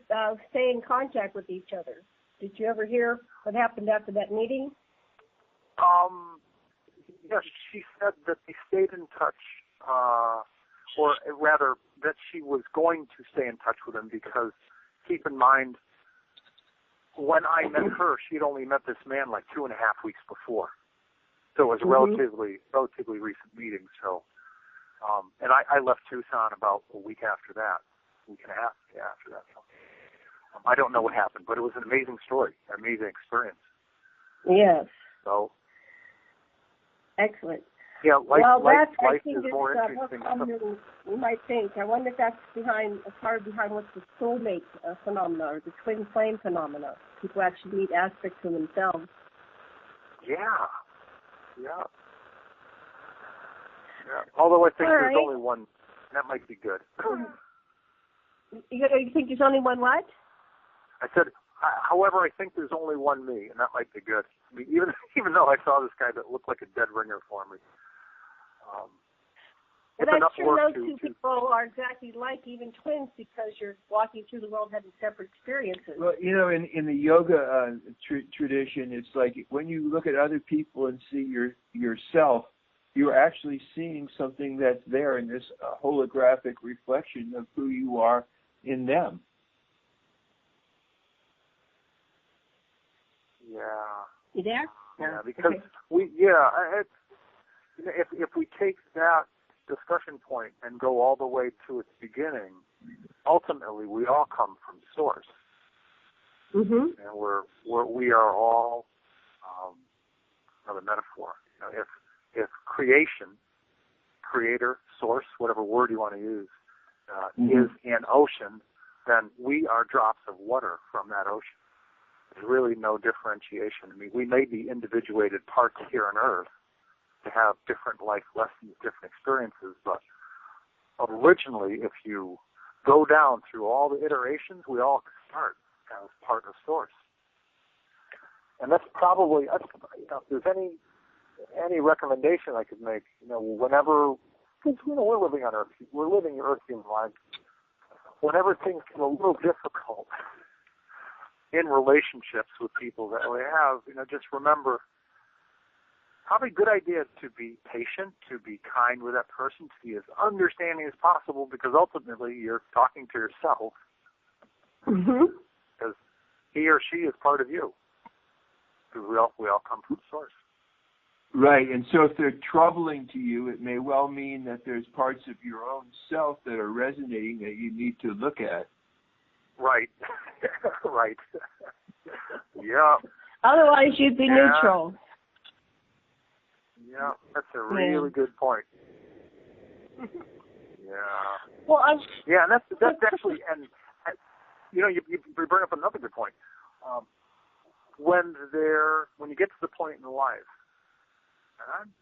stay in contact with each other. Did you ever hear what happened after that meeting? Yes, she said that they stayed in touch, or rather that she was going to stay in touch with him because, keep in mind, when I met her, she'd only met this man like 2.5 weeks before. So it was a relatively recent meeting. So, and I left Tucson about a week after that, week and a half after that. So, I don't know what happened, but it was an amazing story, an amazing experience. Yes. So. Excellent. Yeah, life is more more interesting common than you might think. I wonder if that's behind what's the soulmate phenomena or the twin flame phenomena. People actually meet aspects of themselves. Yeah. Although I think there's only one, that might be good. You think there's only one what? I said, however, I think there's only one me, and that might be good. I mean, even though I saw this guy that looked like a dead ringer for me. But I'm sure those two people are exactly like, even twins, because you're walking through the world having separate experiences. Well, in the yoga tradition, it's like when you look at other people and see yourself, you're actually seeing something that's there in this holographic reflection of who you are in them. Yeah. You there? Yeah, because if we take that discussion point and go all the way to its beginning, ultimately we all come from source. And we are all another metaphor. If creation, creator, source, whatever word you want to use, is an ocean, then we are drops of water from that ocean. There's really no differentiation. I mean, we may be individuated parts here on Earth to have different life lessons, different experiences, but originally, if you go down through all the iterations, we all start as part of Source. And that's probably, if there's any recommendation I could make, whenever, because we're living on Earth, we're living Earthian lives. Whenever things get a little difficult in relationships with people that we have, just remember, probably a good idea to be patient, to be kind with that person, to be as understanding as possible, because ultimately you're talking to yourself. Because he or she is part of you. Because we all come from Source. Right, and so if they're troubling to you, it may well mean that there's parts of your own self that are resonating that you need to look at. Right. Right. Yeah. Otherwise, you'd be neutral. Yeah, that's a really good point. Yeah. Well, yeah, and that's actually, and you bring up another good point. When you get to the point in life, and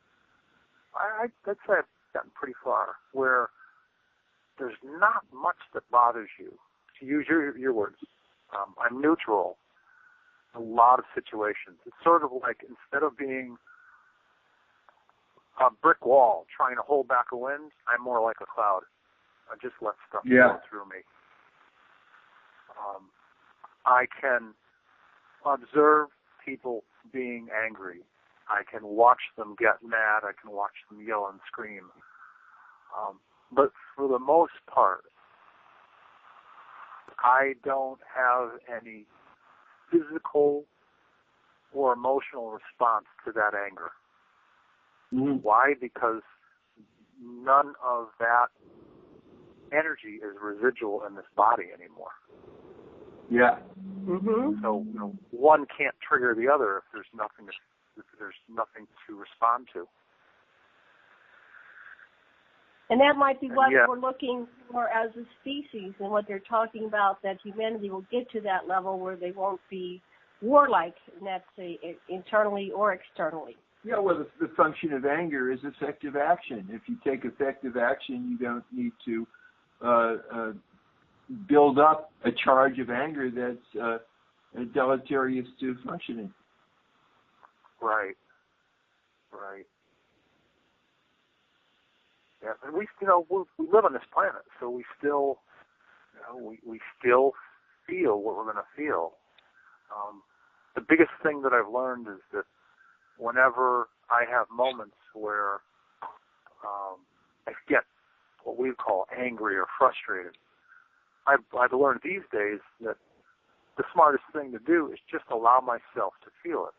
I'd say I've gotten pretty far, where there's not much that bothers you. To use your words, I'm neutral in a lot of situations. It's sort of like, instead of being a brick wall trying to hold back a wind, I'm more like a cloud. I just let stuff go through me. I can observe people being angry. I can watch them get mad. I can watch them yell and scream. But for the most part, I don't have any physical or emotional response to that anger. Why? Because none of that energy is residual in this body anymore. Yeah. So one can't trigger the other if there's nothing to respond to. And that might be what we're looking for as a species, and what they're talking about, that humanity will get to that level where they won't be warlike, and that's internally or externally. Yeah, well, the function of anger is effective action. If you take effective action, you don't need to build up a charge of anger that's deleterious to functioning. Right. Right. Yeah, and we live on this planet, so we still, we still feel what we're going to feel. The biggest thing that I've learned is that whenever I have moments where I get what we call angry or frustrated, I've learned these days that the smartest thing to do is just allow myself to feel it.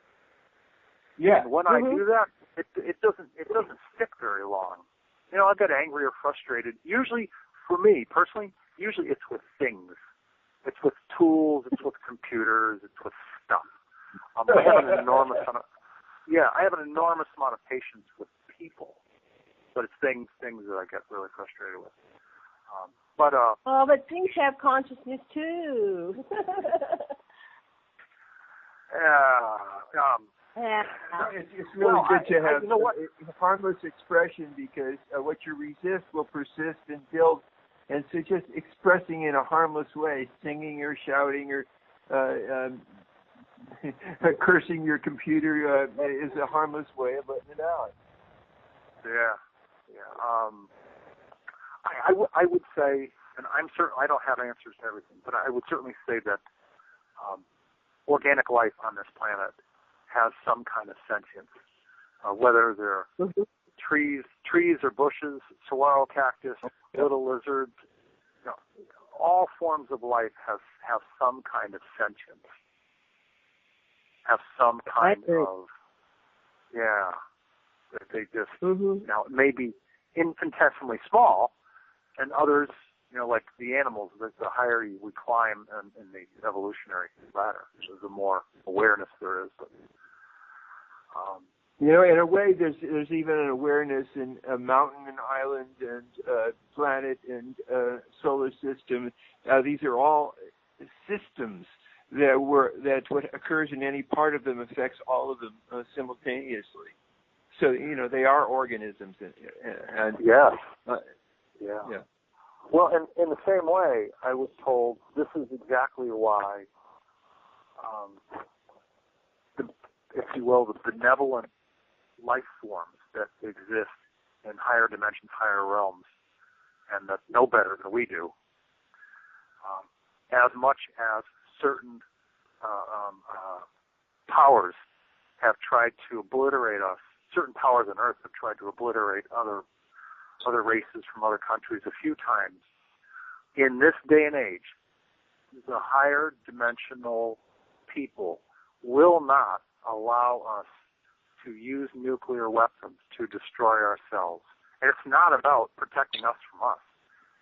Yeah. And when I do that, it doesn't stick very long. I get angry or frustrated. Usually, for me personally, it's with things. It's with tools. It's with computers. It's with stuff. I have an enormous amount of patience with people, but it's things that I get really frustrated with. But things have consciousness too. It's really good to have a harmless expression, because what you resist will persist and build. And so just expressing in a harmless way, singing or shouting or cursing your computer is a harmless way of letting it out. Yeah. I would say, and I'm certain I don't have answers to everything, but I would certainly say that organic life on this planet has some kind of sentience, whether they're trees or bushes, saguaro cactus, little lizards. All forms of life have some kind of sentience, have some kind of, they just, now it may be infinitesimally small, and others, like the animals, the higher we climb in the evolutionary ladder, the more awareness there is. But, in a way, there's even an awareness in a mountain and island and planet and solar system. These are all systems that what occurs in any part of them affects all of them simultaneously. So they are organisms. And yeah. Well, in the same way, I was told this is exactly why, if you will, the benevolent life forms that exist in higher dimensions, higher realms, and that know better than we do, as much as certain powers have tried to obliterate us, certain powers on Earth have tried to obliterate other races from other countries a few times. In this day and age, the higher dimensional people will not allow us to use nuclear weapons to destroy ourselves. And it's not about protecting us from us.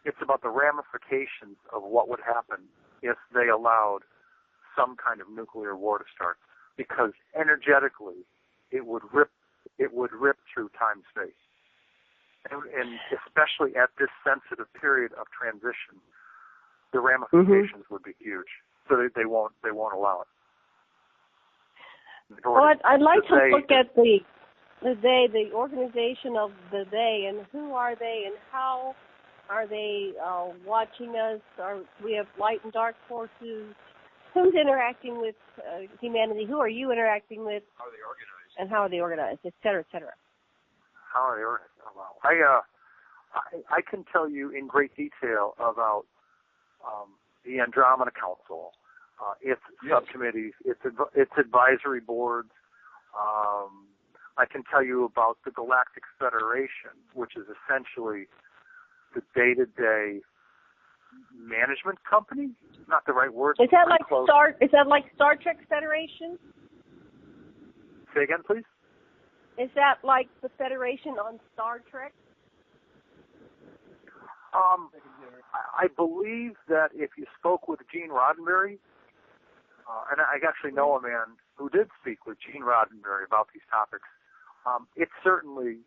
It's about the ramifications of what would happen if they allowed some kind of nuclear war to start. Because energetically, it would rip through time-space. And especially at this sensitive period of transition, the ramifications would be huge. So they won't allow it. Well, I'd like to look at the organization of the they, and who are they, and how are they watching us? We have light and dark forces. Who's interacting with humanity? Who are you interacting with? How are they organized? And how are they organized, et cetera, et cetera. How are they organized? Oh, wow. I can tell you in great detail about the Andromeda Council, its subcommittees, its advisory boards. I can tell you about the Galactic Federation, which is essentially the day-to-day management company. Not the right word. Is that like Star Trek Federation? Say again, please. Is that like the Federation on Star Trek? I believe that if you spoke with Gene Roddenberry, and I actually know a man who did speak with Gene Roddenberry about these topics, it's certainly,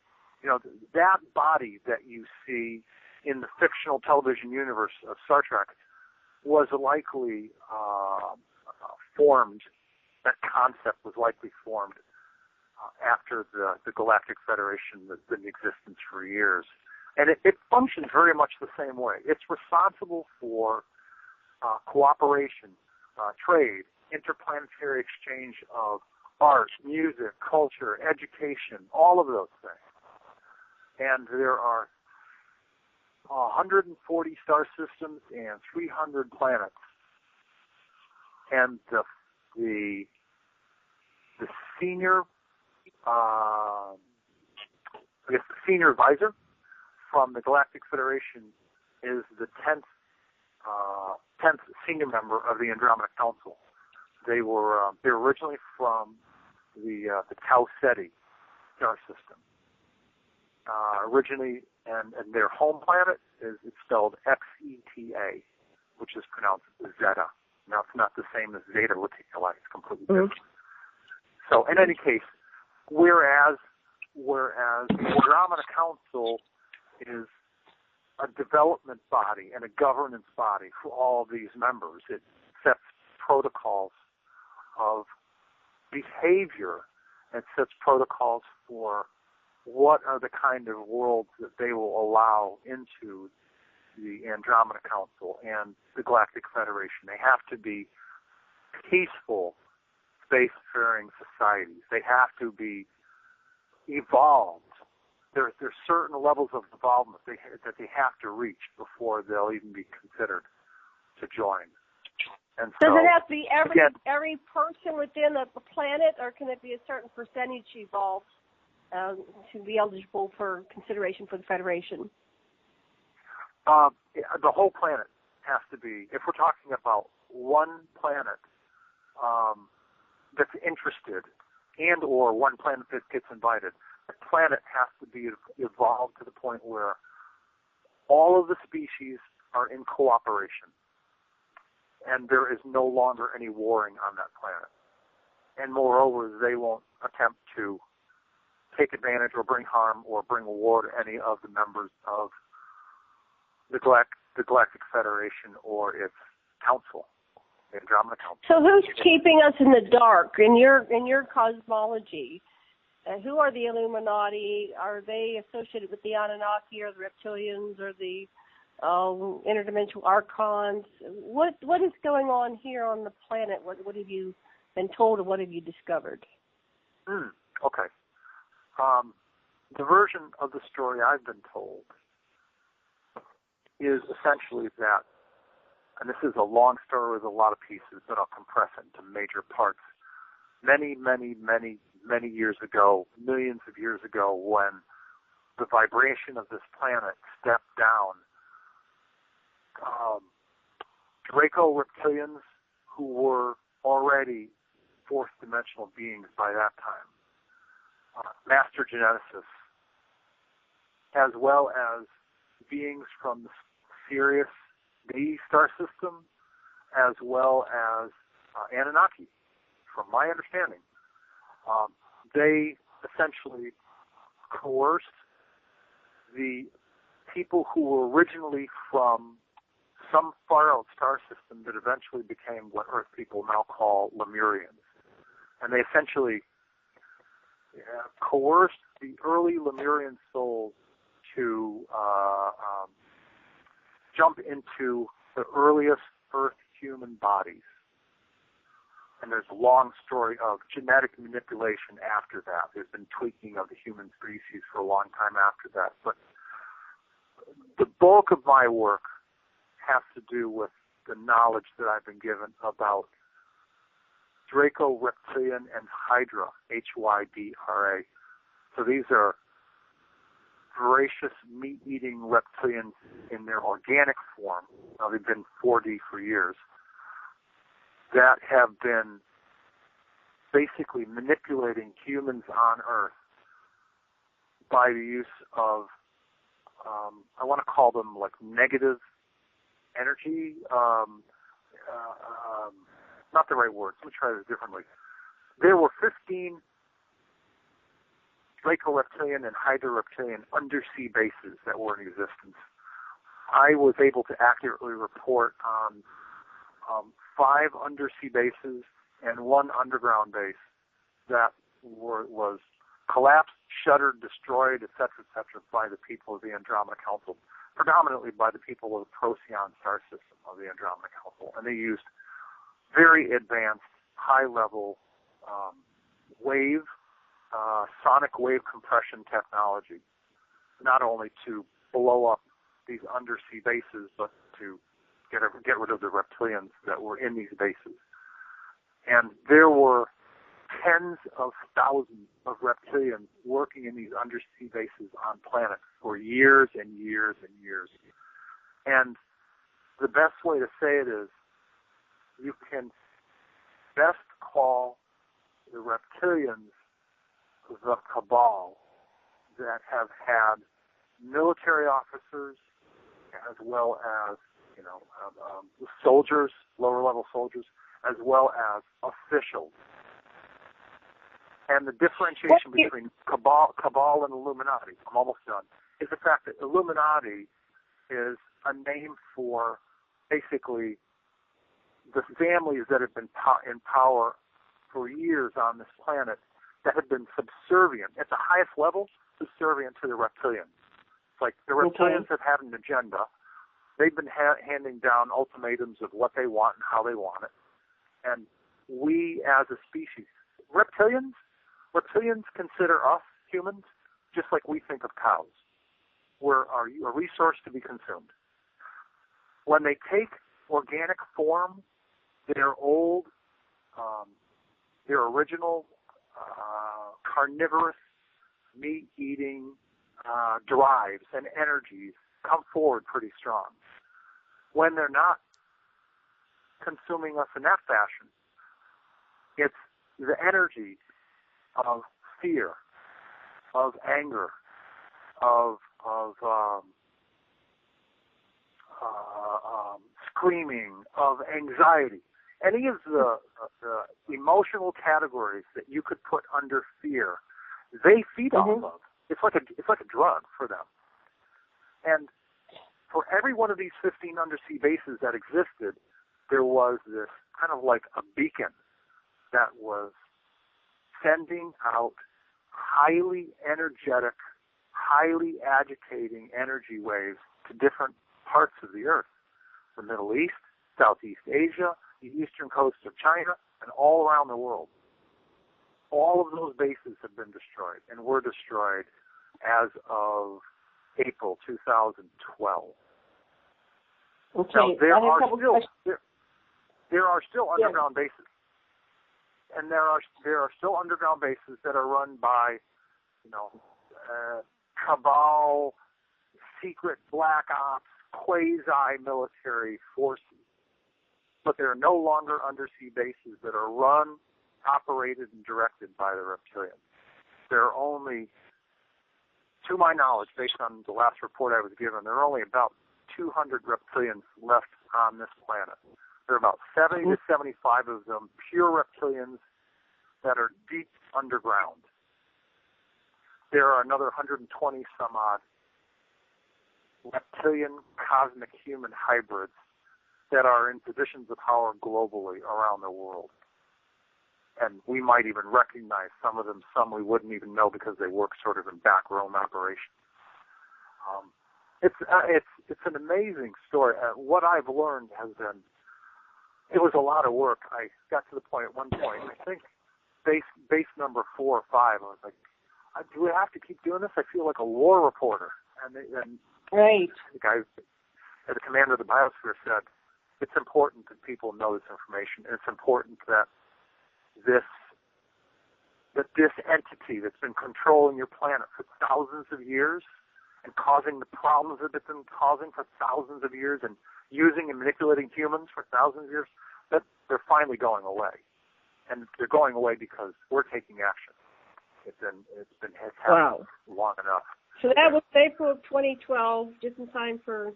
that body that you see in the fictional television universe of Star Trek was likely formed, that concept was likely formed after the Galactic Federation that's been in existence for years. And it functions very much the same way. It's responsible for cooperation, trade, interplanetary exchange of art, music, culture, education, all of those things. And there are 140 star systems and 300 planets. And the senior, the senior advisor from the Galactic Federation is the 10th senior member of the Andromeda Council. They were originally from the Tau Ceti star system. Originally, and their home planet it's spelled Xeta, which is pronounced Zeta. Now, it's not the same as Zeta Reticuli. It's completely different. So, in any case, whereas the Andromeda Council is a development body and a governance body for all of these members, it sets protocols of behavior and sets protocols for what are the kind of worlds that they will allow into the Andromeda Council and the Galactic Federation. They have to be peaceful, spacefaring societies. They have to be evolved. There's certain levels of involvement that they have to reach before they'll even be considered to join. And so, does it have to be every person within the planet, or can it be a certain percentage evolved to be eligible for consideration for the Federation? The whole planet has to be, if we're talking about one planet that's interested and or one planet that gets invited, the planet has to be evolved to the point where all of the species are in cooperation and there is no longer any warring on that planet. And moreover, they won't attempt to take advantage or bring harm or bring war to any of the members of the Galactic Federation or its council, the Andromeda Council. So who's keeping us in the dark in your cosmology? Who are the Illuminati? Are they associated with the Anunnaki or the Reptilians or the interdimensional archons? What is going on here on the planet? What have you been told, or what have you discovered? Okay. The version of the story I've been told is essentially that, and this is a long story with a lot of pieces, but I'll compress it into major parts. Many, many, many, many years ago, millions of years ago, when the vibration of this planet stepped down, Draco reptilians, who were already fourth-dimensional beings by that time, master geneticists, as well as beings from the Sirius B star system, as well as Anunnaki, from my understanding. They essentially coerced the people who were originally from some far-out star system that eventually became what Earth people now call Lemurians. And they essentially coerced the early Lemurian souls to jump into the earliest Earth human bodies. And there's a long story of genetic manipulation after that. There's been tweaking of the human species for a long time after that. But the bulk of my work has to do with the knowledge that I've been given about Draco Reptilian and Hydra, Hydra. So these are voracious meat-eating reptilians in their organic form. Now, they've been 4D for years, that have been basically manipulating humans on Earth by the use of, I want to call them like negative energy, not the right words. Let me try this differently. There were 15 Draco Reptilian and Hydra Reptilian undersea bases that were in existence. I was able to accurately report on 5 undersea bases and 1 underground base that was collapsed, shuttered, destroyed, etc., by the people of the Andromeda Council, predominantly by the people of the Procyon star system of the Andromeda Council. And they used very advanced, high-level sonic wave compression technology, not only to blow up these undersea bases, but to get rid of the reptilians that were in these bases. And there were tens of thousands of reptilians working in these undersea bases on planets for years and years and years. And the best way to say it is, you can best call the reptilians the cabal that have had military officers as well as, soldiers, lower-level soldiers, as well as officials. And the differentiation between cabal and Illuminati, I'm almost done, is the fact that Illuminati is a name for basically the families that have been in power for years on this planet that have been subservient, at the highest level, subservient to the reptilians. It's like the reptilians have had an agenda. They've been handing down ultimatums of what they want and how they want it. And we, as a species, reptilians consider us, humans, just like we think of cows. We're a resource to be consumed. When they take organic form, their original carnivorous, meat-eating drives and energies come forward pretty strong. When they're not consuming us in that fashion, it's the energy of fear, of anger, of screaming, of anxiety. Any of the emotional categories that you could put under fear, they feed off of. It's like a drug for them. And for every one of these 15 undersea bases that existed, there was this kind of like a beacon that was sending out highly energetic, highly agitating energy waves to different parts of the Earth. The Middle East, Southeast Asia, the eastern coast of China, and all around the world. All of those bases have been destroyed, and were destroyed as of April 2012. Okay. Now, there are still underground bases, and there are still underground bases that are run by, cabal, secret black ops, quasi-military forces. But there are no longer undersea bases that are run, operated, and directed by the reptilians. There are only, to my knowledge, based on the last report I was given, there are only about 200 reptilians left on this planet. There are about 70 to 75 of them pure reptilians that are deep underground. There are another 120 some odd reptilian cosmic human hybrids that are in positions of power globally around the world. And we might even recognize some of them, some we wouldn't even know because they work sort of in backroom operations. It's an amazing story. What I've learned has been, it was a lot of work. I got to the point at one point, I think base number 4 or 5, I was like, do we have to keep doing this? I feel like a war reporter. And right. The guy, the commander of the biosphere, said, it's important that people know this information, and it's important that this entity that's been controlling your planet for thousands of years and causing the problems that it's been causing for thousands of years and using and manipulating humans for thousands of years, that they're finally going away. And they're going away because we're taking action. It's happened long enough. So that was April of 2012, just in time for,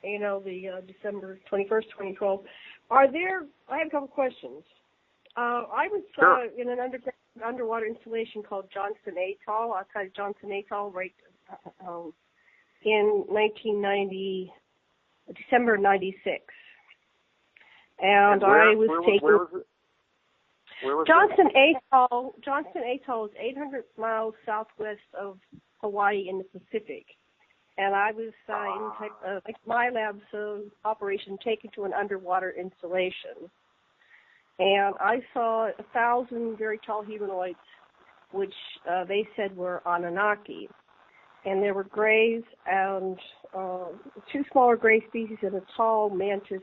the December 21st, 2012. I have a couple questions. I was in an underwater installation called Johnson Atoll, outside Johnson Atoll, right in 1990, December 96. And I was taking... Where was it? Johnson Atoll is 800 miles southwest of Hawaii in the Pacific. And I was in my lab's operation taken to an underwater installation. And I saw 1,000 very tall humanoids which they said were Anunnaki. And there were grays and 2 smaller gray species and a tall mantis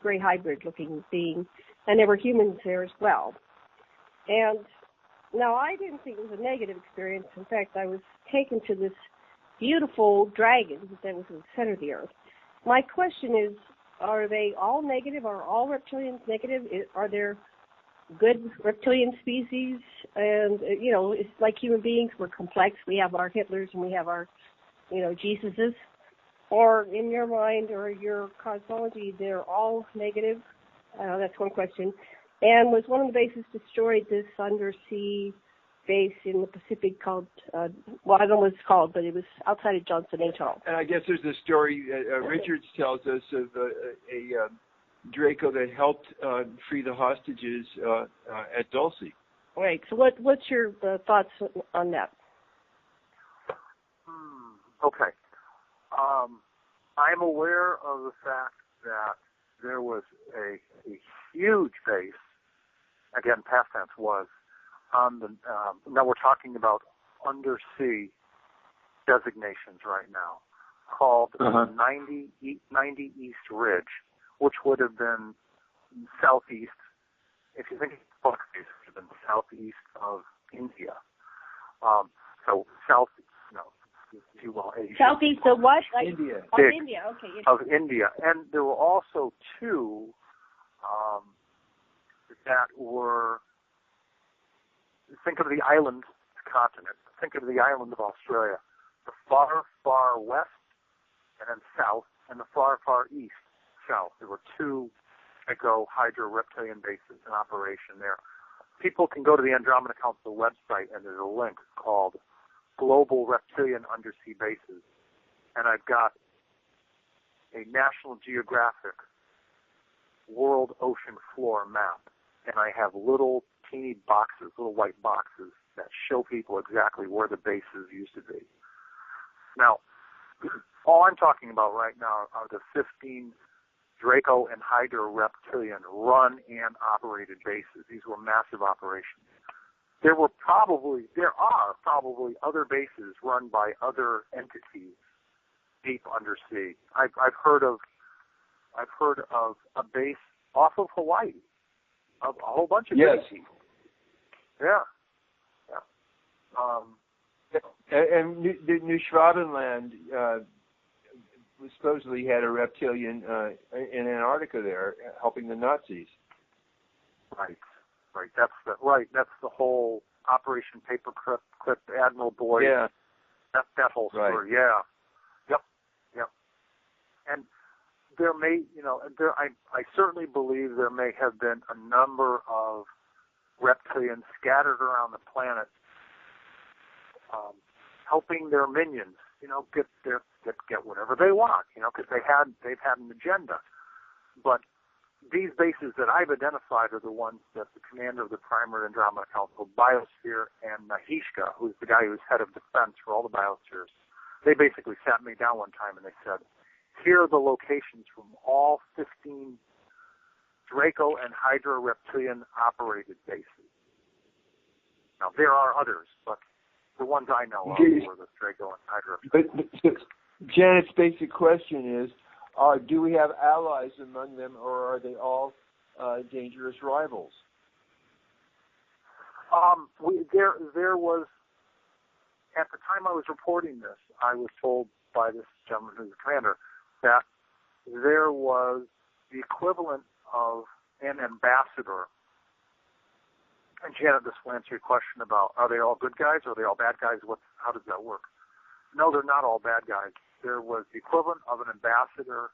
gray hybrid looking being. And there were humans there as well. And now I didn't think it was a negative experience. In fact, I was taken to this beautiful dragon that was in the center of the earth. My question is, are they all negative? Are all reptilians negative? Are there good reptilian species? And, it's like human beings. We're complex. We have our Hitlers and we have our, Jesuses. Or in your mind or your cosmology, they're all negative? That's one question. And was one of the bases destroyed, this undersea base in the Pacific called, I don't know what it's called, but it was outside of Johnson Atoll. And I guess there's a story, Richards tells us of a Draco that helped free the hostages at Dulce. Right. So what's your thoughts on that? Okay. I'm aware of the fact that there was a huge base, again, past tense was, on the, now we're talking about undersea designations right now, called 90 East Ridge, which would have been southeast, if you think of the Tolec base, it would have been southeast of India. So south, if you will, Asia. Southeast of what? India. Of India, okay. Of India. And there were also 2 that were, think of the island continent, think of the island of Australia, the far, far west and then south, and the far, far east, south. There were 2 Draco Hydra reptilian bases in operation there. People can go to the Andromeda Council website, and there's a link called Global Reptilian Undersea Bases. And I've got a National Geographic world ocean floor map. And I have little teeny boxes, little white boxes, that show people exactly where the bases used to be. Now, all I'm talking about right now are the 15 Draco and Hydra reptilian run and operated bases. These were massive operations. There are probably other bases run by other entities deep undersea. I've heard of a base off of Hawaii, of a whole bunch of bases. Yeah. And New Schwabenland supposedly had a reptilian in Antarctica there, helping the Nazis. Right. That's the whole Operation Paperclip, Admiral Boyd. Yeah. That whole story. Right. Yeah. Yep. And there may, I certainly believe there may have been a number of reptilians scattered around the planet, helping their minions, get whatever they want, because they've had an agenda. But these bases that I've identified are the ones that the commander of the primary Andromeda Council, Biosphere, and Nahishka, who's the guy who's head of defense for all the biospheres, they basically sat me down one time and they said, here are the locations from all 15 Draco and Hydra reptilian operated bases. Now, there are others, but the ones I know of were the Draco and Hydra. But Janet's basic question is, do we have allies among them, or are they all dangerous rivals? There was, at the time I was reporting this, I was told by this gentleman who's the commander that there was the equivalent of an ambassador. And Janet, this will answer your question about, are they all good guys or are they all bad guys? How does that work? No, they're not all bad guys. There was the equivalent of an ambassador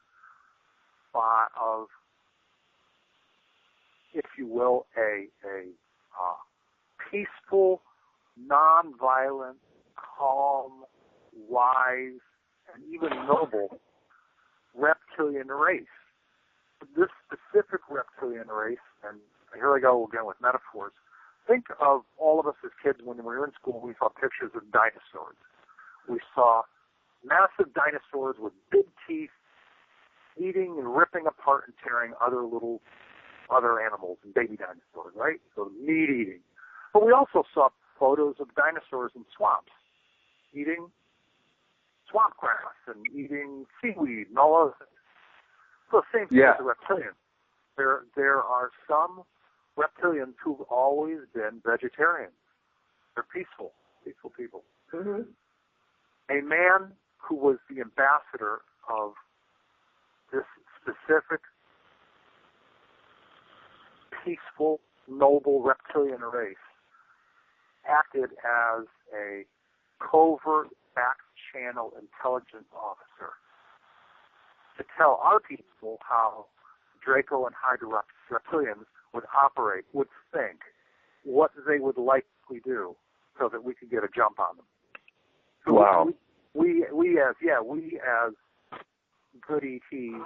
of, if you will, a peaceful, non-violent, calm, wise, and even noble reptilian race. This specific reptilian race, and here I go again with metaphors. Think of all of us as kids when we were in school, we saw pictures of dinosaurs. We saw massive dinosaurs with big teeth eating and ripping apart and tearing other little other animals and baby dinosaurs, right? So meat eating. But we also saw photos of dinosaurs in swamps eating swamp grass and eating seaweed and all other things. So the same thing with the reptilians. There are some reptilians who've always been vegetarians. They're peaceful people. Mm-hmm. A man who was the ambassador of this specific peaceful, noble reptilian race acted as a covert back-channel intelligence officer to tell our people how Draco and Hydra reptilians would operate, would think, what they would likely do, so that we could get a jump on them. So wow. We as good ETs,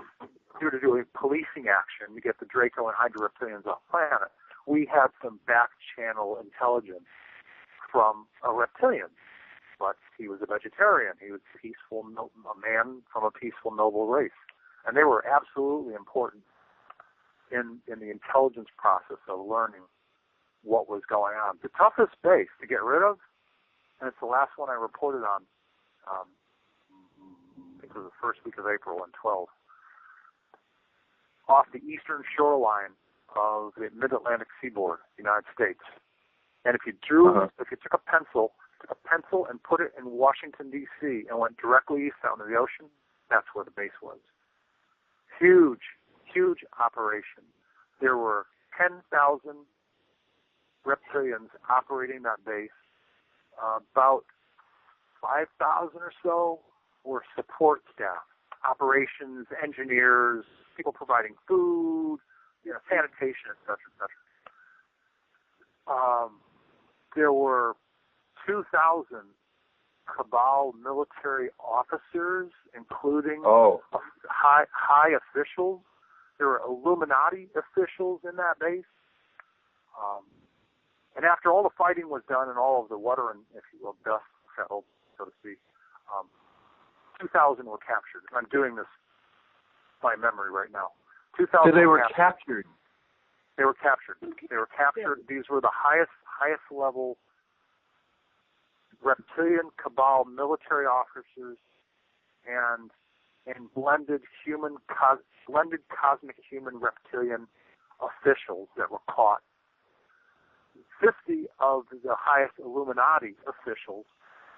due to doing policing action to get the Draco and Hydra reptilians off planet, we had some back-channel intelligence from a reptilian. But he was a vegetarian. He was peaceful, a man from a peaceful, noble race. And they were absolutely important in the intelligence process of learning what was going on. The toughest base to get rid of, and it's the last one I reported on, I think it was the first week of April in 12, off the eastern shoreline of the mid-Atlantic seaboard, United States. And if you took a pencil and put it in Washington, D.C. and went directly east out into the ocean, that's where the base was. Huge operation. There were 10,000 reptilians operating that base. About 5,000 or so were support staff, operations, engineers, people providing food, sanitation, et cetera. There were 2,000 cabal military officers, including high officials. There were Illuminati officials in that base. And after all the fighting was done and all of the water and, if you will, dust settled, so to speak, 2,000 were captured. I'm doing this by memory right now. 2,000. So they were captured. They were captured. These were the highest level reptilian cabal military officers and blended cosmic human reptilian officials that were caught. 50 of the highest Illuminati officials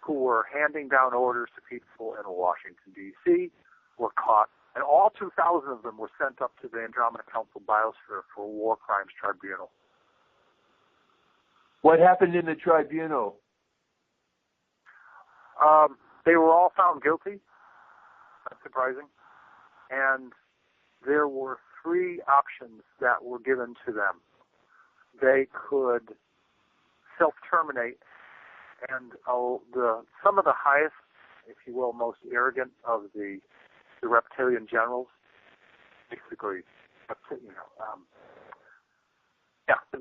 who were handing down orders to people in Washington, D.C. were caught, and all 2,000 of them were sent up to the Andromeda Council Biosphere for War Crimes Tribunal. What happened in the tribunal? They were all found guilty. That's surprising. And there were 3 options that were given to them. They could self-terminate, and some of the highest, if you will, most arrogant of the reptilian generals, basically, the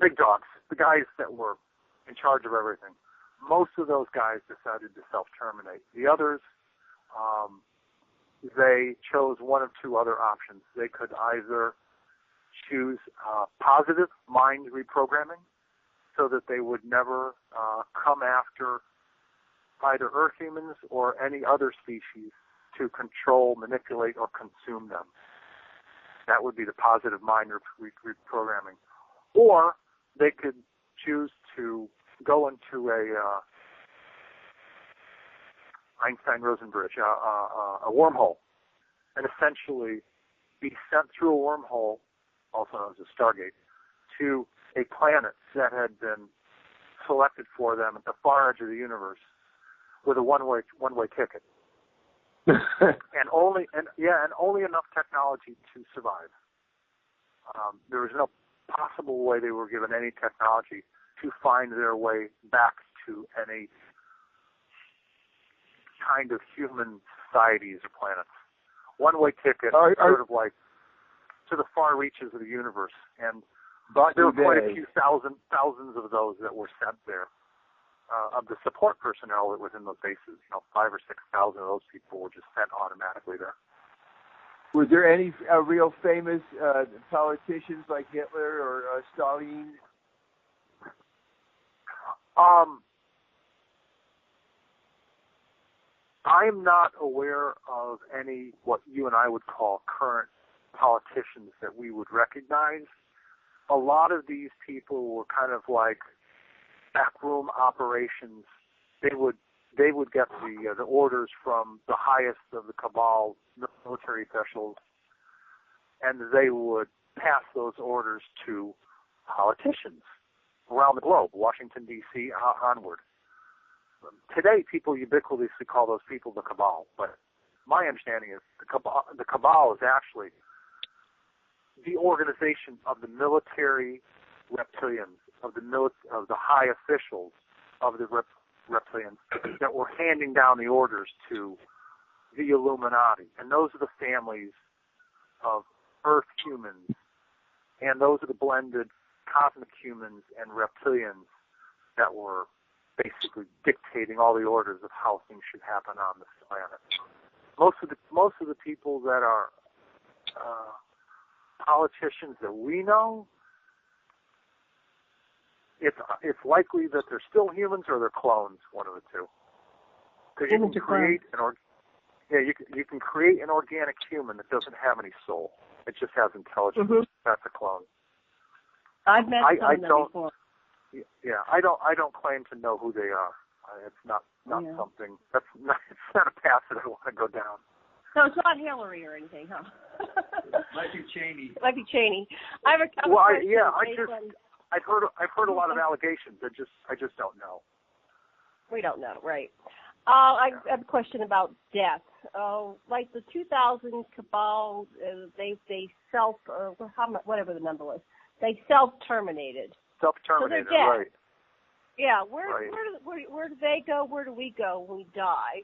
big dogs, the guys that were in charge of everything. Most of those guys decided to self-terminate. The others, they chose one of 2 other options. They could either choose positive mind reprogramming, so that they would never come after either Earth humans or any other species to control, manipulate, or consume them. That would be the positive mind reprogramming. Or they could choose to go into a Einstein-Rosen bridge, a wormhole, and essentially be sent through a wormhole, also known as a Stargate, to a planet that had been selected for them at the far edge of the universe with a one-way ticket. and only enough technology to survive. There was no possible way they were given any technology to find their way back to any kind of human societies or planets. One-way ticket, sort of like to the far reaches of the universe. And there were quite a few thousands of those that were sent there. Of the support personnel that was in those bases, 5,000 or 6,000 of those people were just sent automatically there. Were there any real famous politicians like Hitler or Stalin? I'm not aware of any what you and I would call current politicians that we would recognize. A lot of these people were kind of like backroom operations. They would get the orders from the highest of the cabal military officials, and they would pass those orders to politicians around the globe, Washington, D.C., onward. Today, people ubiquitously call those people the cabal, but my understanding is the cabal is actually the organization of the military reptilians, of the high officials of the reptilians that were handing down the orders to the Illuminati. And those are the families of Earth humans, and those are the blended cosmic humans and reptilians that were basically dictating all the orders of how things should happen on this planet. Most of the people that are politicians that we know, it's likely that they're still humans or they're clones, one of the two. Because you can create you can create an organic human that doesn't have any soul. It just has intelligence. Mm-hmm. That's a clone. I've met some of them before. Yeah, I don't claim to know who they are. It's not something it's not a path that I want to go down. So it's not Hillary or anything, huh? Might be Cheney. Might be Cheney. I have a couple I've heard a lot of allegations. I just don't know. We don't know, right? I have a question about death. Like the 2000 cabal, they whatever the number was, they self-terminated. Self-terminated, so right? Yeah. Where do they go? Where do we go when we die?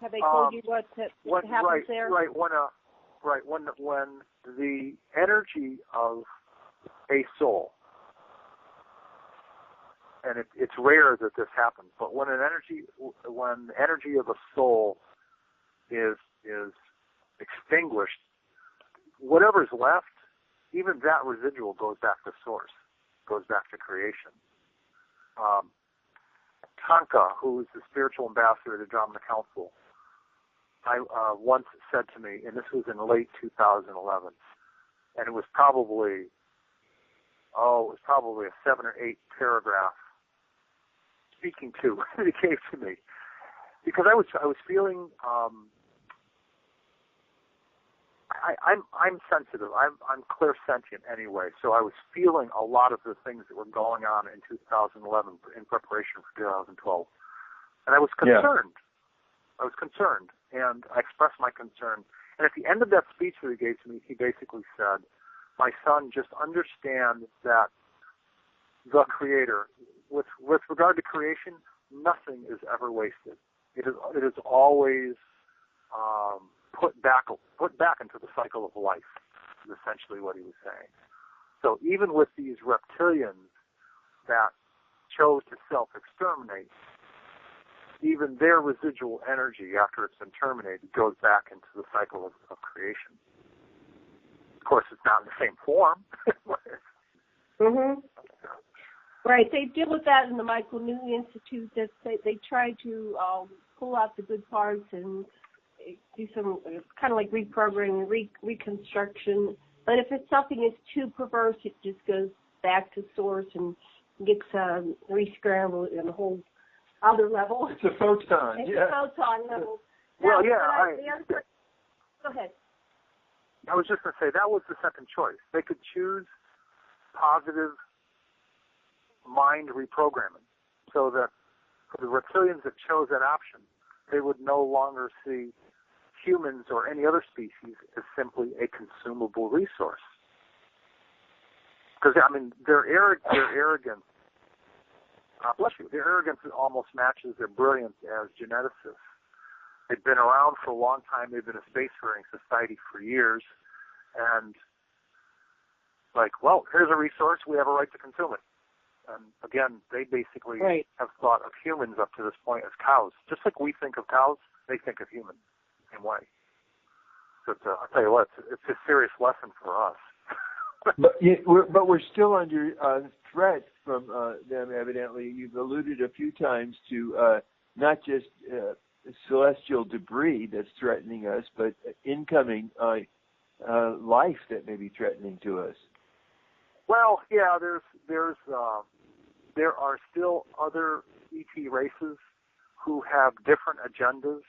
Have they told you what happens there? Right. When the energy of a soul, and it's rare that this happens, but when the energy of a soul is extinguished, whatever is left, even that residual goes back to source, goes back to creation. Tanka, who is the spiritual ambassador to the Andromeda Council, once said to me, and this was in late 2011, and it was probably a 7 or 8 paragraph speaking to that he gave to me, because I was feeling I'm sensitive. I'm clairsentient anyway, so I was feeling a lot of the things that were going on in 2011 in preparation for 2012, and I was concerned. Yeah. I was concerned, and I expressed my concern. And at the end of that speech that he gave to me, he basically said, "My son, just understand that the Creator, with regard to creation, nothing is ever wasted. It is always put back into the cycle of life," is essentially what he was saying. So even with these reptilians that chose to self-exterminate, even their residual energy after it's been terminated goes back into the cycle of creation. Of course, it's not in the same form. Mm-hmm. Right. They deal with that in the Michael Newton Institute. That they try to pull out the good parts and do some kind of like reprogramming, reconstruction. But if it's something that's too perverse, it just goes back to source and gets re-scrambled on a whole other level. It's a photon. It's a photon level. Well, go ahead. I was just going to say that was the second choice. They could choose positive mind reprogramming, so that for the reptilians that chose that option, they would no longer see humans or any other species as simply a consumable resource. Because, I mean, their arrogance, bless you, their arrogance almost matches their brilliance as geneticists. They've been around for a long time. They've been a spacefaring society for years. And, like, well, here's a resource. We have a right to consume it. And, again, they basically have thought of humans up to this point as cows. Just like we think of cows, they think of humans the same way. But I'll tell you what, it's a serious lesson for us. but we're still under threat from them, evidently. You've alluded a few times to not just celestial debris that's threatening us, but incoming life that may be threatening to us. Well, yeah, there are still other ET races who have different agendas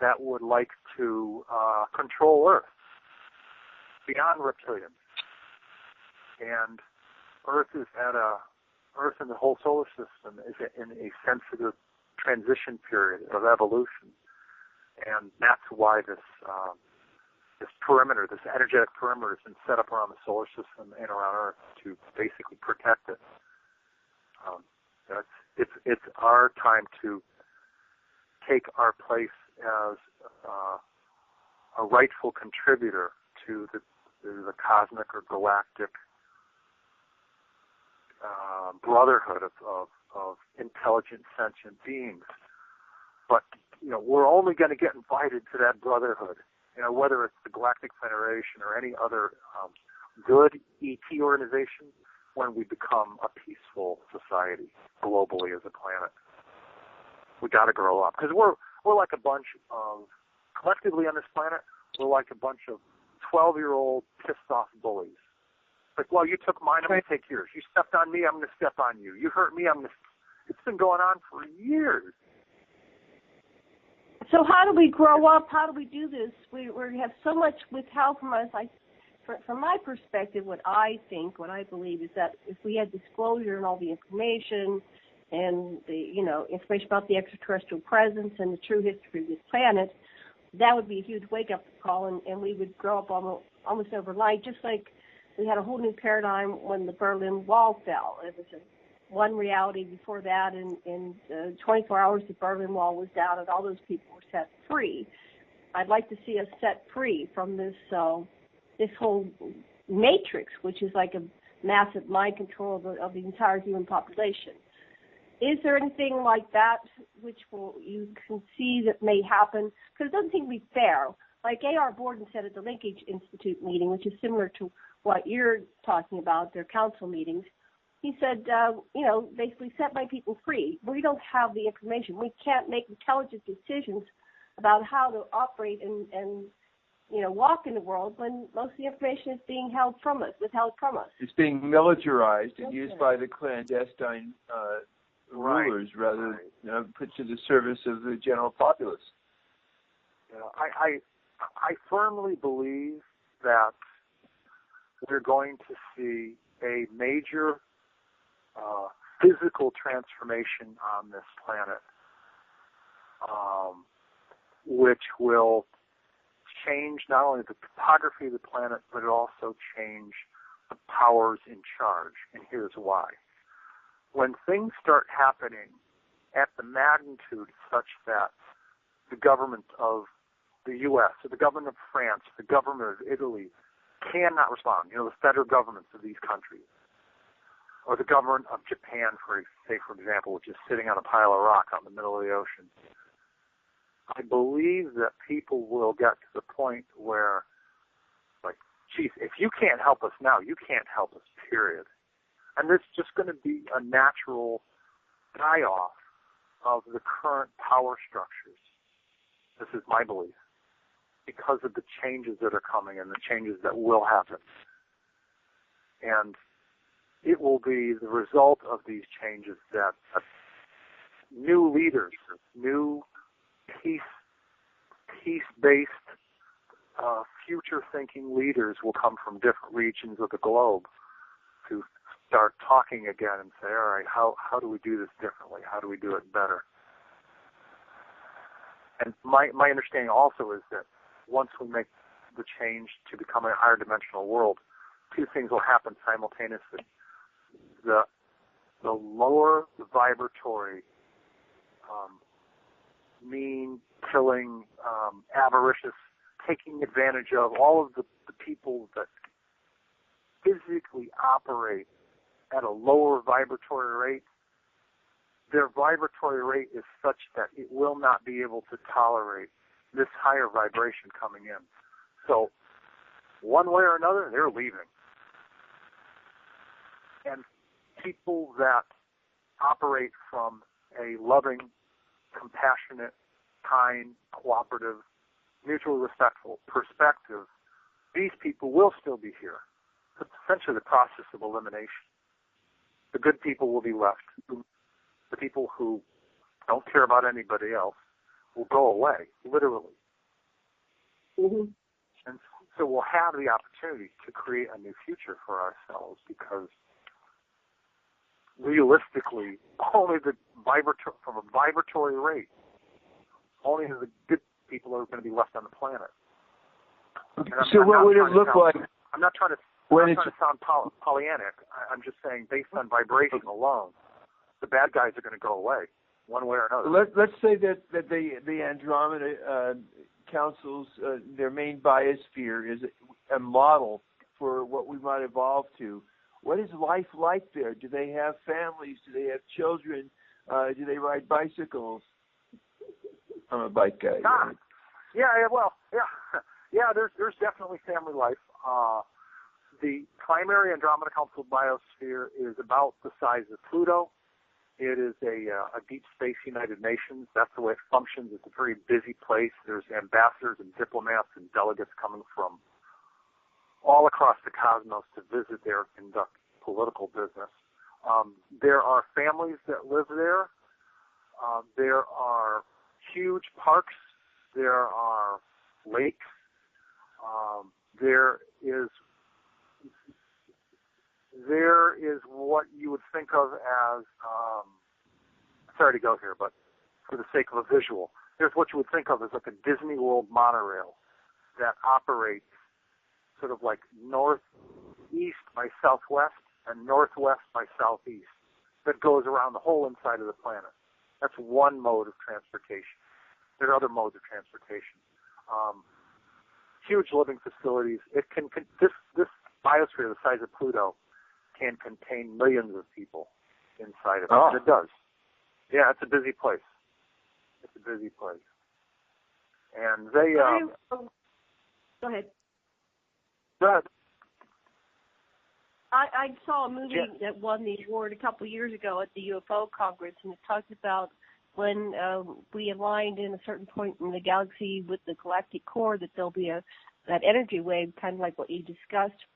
that would like to control Earth beyond Reptilian. And Earth and the whole solar system is in a sensitive transition period of evolution, and that's why this perimeter, this energetic perimeter, has been set up around the solar system and around Earth to basically protect it. It's our time to take our place as a rightful contributor to the cosmic or galactic brotherhood of intelligent, sentient beings. But, we're only going to get invited to that brotherhood, whether it's the Galactic Federation or any other good ET organization, when we become a peaceful society globally as a planet. We got to grow up, because we're like a bunch of, collectively on this planet, we're like a bunch of 12-year-old pissed-off bullies. Like, well, you took mine, I'm going to take yours. You stepped on me, I'm going to step on you. You hurt me, It's been going on for years. So how do we grow up? How do we do this? We have so much withheld from us. From my perspective, what I believe is that if we had disclosure and all the information and the information about the extraterrestrial presence and the true history of this planet, that would be a huge wake-up call, and we would grow up almost overnight, just like we had a whole new paradigm when the Berlin Wall fell. It was one reality before that, and in 24 hours the Berlin Wall was down and all those people were set free. I'd like to see us set free from this whole matrix, which is like a massive mind control of the entire human population. Is there anything like that which you can see that may happen? Because it doesn't seem to be fair. Like A.R. Borden said at the Linkage Institute meeting, which is similar to what you're talking about, their council meetings, he said, basically set my people free. We don't have the information. We can't make intelligent decisions about how to operate and walk in the world when most of the information is being withheld from us. It's being militarized and used by the clandestine rulers rather than put to the service of the general populace. I firmly believe that we're going to see a major physical transformation on this planet, which will change not only the topography of the planet, but it also change the powers in charge. And here's why. When things start happening at the magnitude such that the government of the U.S., or the government of France, the government of Italy cannot respond, the federal governments of these countries, or the government of Japan, for example, which is sitting on a pile of rock out in the middle of the ocean, I believe that people will get to the point where, geez, if you can't help us now, you can't help us, period. And there's just going to be a natural die-off of the current power structures. This is my belief, because of the changes that are coming and the changes that will happen. And it will be the result of these changes that new leaders, new peace-based, future-thinking leaders will come from different regions of the globe to start talking again and say, all right, how do we do this differently? How do we do it better? And my understanding also is that once we make the change to become a higher dimensional world, two things will happen simultaneously. The lower vibratory, mean, killing, avaricious, taking advantage of all of the people that physically operate at a lower vibratory rate, their vibratory rate is such that it will not be able to tolerate this higher vibration coming in. So one way or another, they're leaving. And people that operate from a loving, compassionate, kind, cooperative, mutually respectful perspective, these people will still be here. It's essentially the process of elimination. The good people will be left. The people who don't care about anybody else will go away, literally. Mm-hmm. And so we'll have the opportunity to create a new future for ourselves, because realistically, only from a vibratory rate, only the good people are going to be left on the planet. So what would it look like? I'm not trying to sound Pollyannic. I'm just saying, based on vibration alone, the bad guys are going to go away, one way or another. Let's say that the Andromeda Council's their main biosphere is a model for what we might evolve to. What is life like there? Do they have families? Do they have children? Do they ride bicycles? I'm a bike guy. There's definitely family life. The primary Andromeda Council biosphere is about the size of Pluto. It is a deep space United Nations. That's the way it functions. It's a very busy place. There's ambassadors and diplomats and delegates coming from all across the cosmos to visit there and conduct political business. There are families that live there. There are huge parks. There are lakes. There is what you would think of as, sorry to go here, but for the sake of a visual, there's what you would think of as like a Disney World monorail that operates sort of like northeast by southwest and northwest by southeast, that goes around the whole inside of the planet. That's one mode of transportation. There are other modes of transportation. Huge living facilities. This biosphere the size of Pluto can contain millions of people inside of it. And it does. Yeah, it's a busy place. It's a busy place. And they... Go ahead. Go ahead. I saw a movie that won the award a couple of years ago at the UFO Congress, and it talked about when we aligned in a certain point in the galaxy with the galactic core, that there'll be that energy wave, kind of like what you discussed.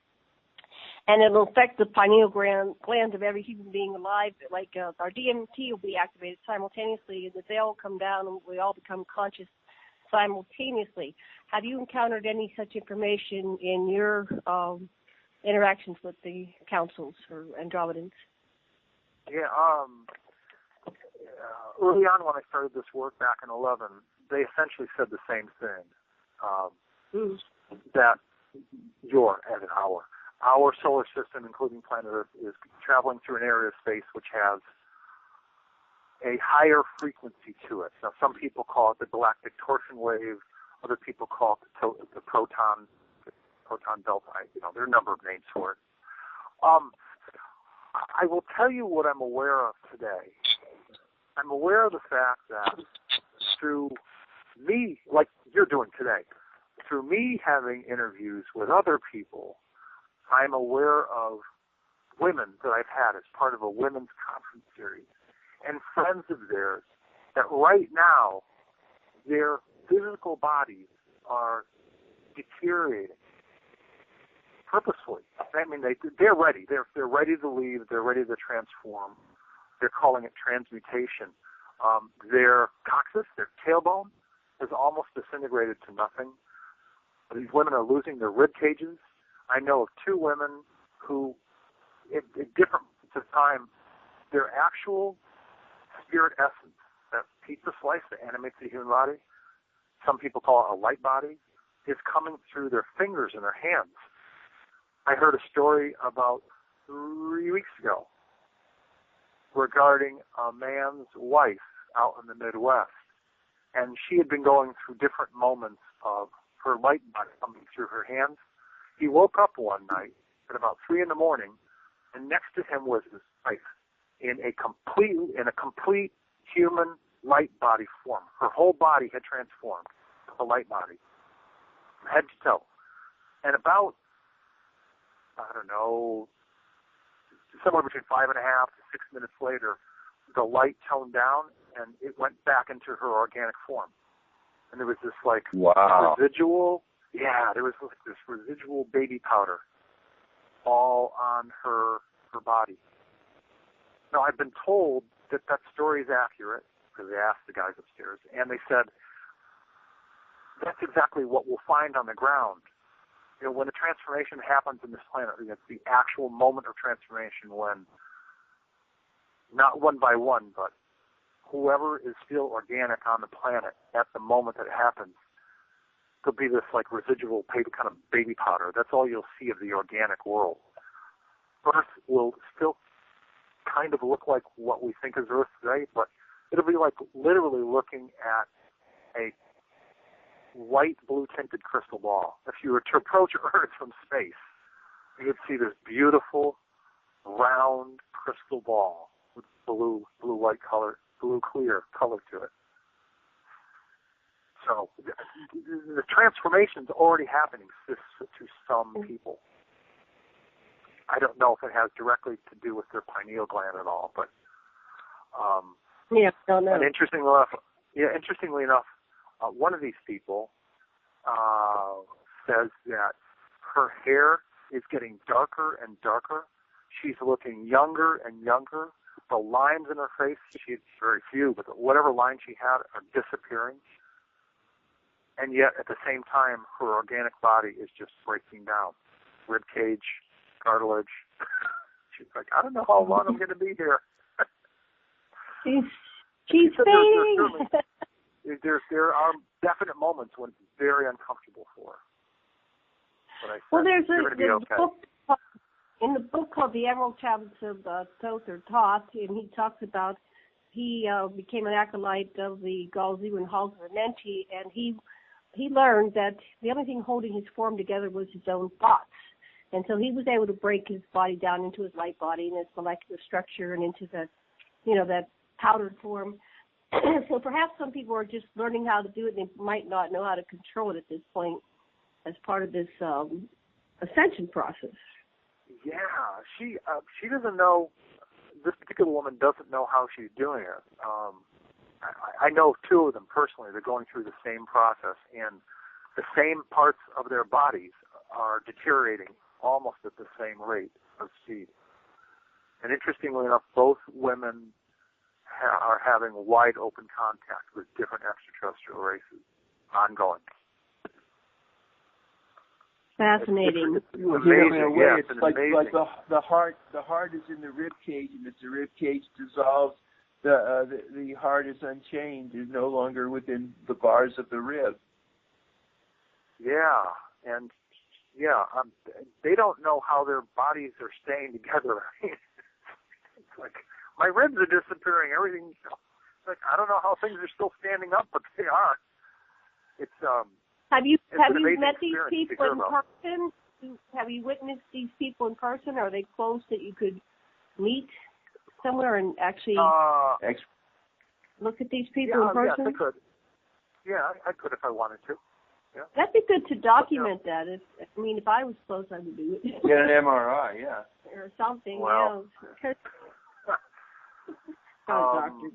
And it'll affect the pineal glands of every human being alive. Like our DMT will be activated simultaneously, and the veil will come down, and we all become conscious simultaneously. Have you encountered any such information in your interactions with the councils or Andromedans? Yeah, early on when I started this work back in 2011, they essentially said the same thing, that our solar system, including planet Earth, is traveling through an area of space which has a higher frequency to it. Now, some people call it the galactic torsion wave. Other people call it the proton belt. There are a number of names for it. I will tell you what I'm aware of today. I'm aware of the fact that through me, like you're doing today, through me having interviews with other people, I'm aware of women that I've had as part of a women's conference series and friends of theirs that right now their physical bodies are deteriorating purposefully. I mean, they're ready. They're ready to leave. They're ready to transform. They're calling it transmutation. Their coccyx, their tailbone, is almost disintegrated to nothing. These women are losing their rib cages. I know of two women who, at different points of time, their actual spirit essence, that pizza slice that animates the human body, some people call it a light body, is coming through their fingers and their hands. I heard a story about 3 weeks ago regarding a man's wife out in the Midwest, and she had been going through different moments of her light body coming through her hands. He woke up one night at about 3 a.m, and next to him was his wife in a complete human light body form. Her whole body had transformed. a light body, head to toe. And about, I don't know, somewhere between 5.5 to 6 minutes later, the light toned down and it went back into her organic form. And there was this residual, there was like this residual baby powder all on her body. Now, I've been told that story is accurate, because they asked the guys upstairs, and they said, that's exactly what we'll find on the ground. You know, when the transformation happens in this planet, it's the actual moment of transformation when, not one by one, but whoever is still organic on the planet at the moment that it happens, there'll be this like residual kind of baby powder. That's all you'll see of the organic world. Earth will still kind of look like what we think is Earth today, but it'll be like literally looking at a light blue tinted crystal ball. If you were to approach Earth from space, you would see this beautiful round crystal ball with blue light color, blue clear color to it. So the transformation's already happening to some people. I don't know if it has directly to do with their pineal gland at all, but don't know. And interestingly enough, one of these people says that her hair is getting darker and darker. She's looking younger and younger. The lines in her face, she has very few, but whatever lines she had are disappearing. And yet, at the same time, her organic body is just breaking down. Rib cage, cartilage. She's like, I don't know how long I'm going to be here. She's fading. There are definite moments when it's very uncomfortable for her. But I said, there's a book in the book called The Emerald Tablets of Thoth or Thoth, and he talks about he became an acolyte of the Galzu Halls of Amenti, and he learned that the only thing holding his form together was his own thoughts. And so he was able to break his body down into his light body and its molecular structure and into the, that powdered form. So perhaps some people are just learning how to do it, and they might not know how to control it at this point as part of this ascension process. Yeah, she doesn't know, this particular woman doesn't know how she's doing it. I know two of them personally. They're going through the same process, and the same parts of their bodies are deteriorating almost at the same rate of speed. And interestingly enough, both women are having wide open contact with different extraterrestrial races, ongoing. Fascinating. It's amazing. It's like the heart is in the rib cage, and as the rib cage dissolves, the heart is unchained, is no longer within the bars of the rib. Yeah, and they don't know how their bodies are staying together. It's like, my ribs are disappearing. Everything's like, I don't know how things are still standing up, but they are. It's Have you met these experience people in person? Have you witnessed these people in person? Are they close that you could meet somewhere and actually look at these people in person? Yes, I could. Yeah, I could if I wanted to. Yeah. That'd be good to document that. If I was close, I would do it. Get an MRI, yeah. Or something, well, doctor,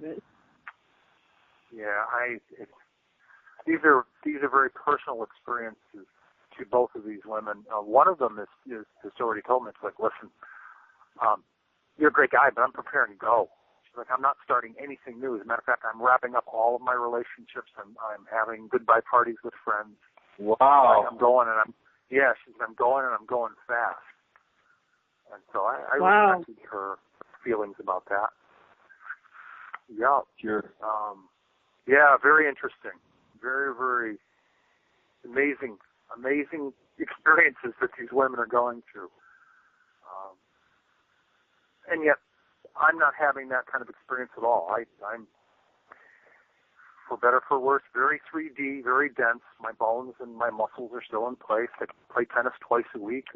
but. Yeah, these are very personal experiences to both of these women. One of them has already told me, it's like, listen, you're a great guy, but I'm preparing to go. She's like, I'm not starting anything new. As a matter of fact, I'm wrapping up all of my relationships. I'm having goodbye parties with friends. Wow. I'm going and I'm going fast. And so I respected her feelings about that. Yeah. Sure. Yeah, very interesting. Very, very amazing experiences that these women are going through. And yet, I'm not having that kind of experience at all. I'm, for better or for worse, very 3D, very dense. My bones and my muscles are still in place. I play tennis twice a week.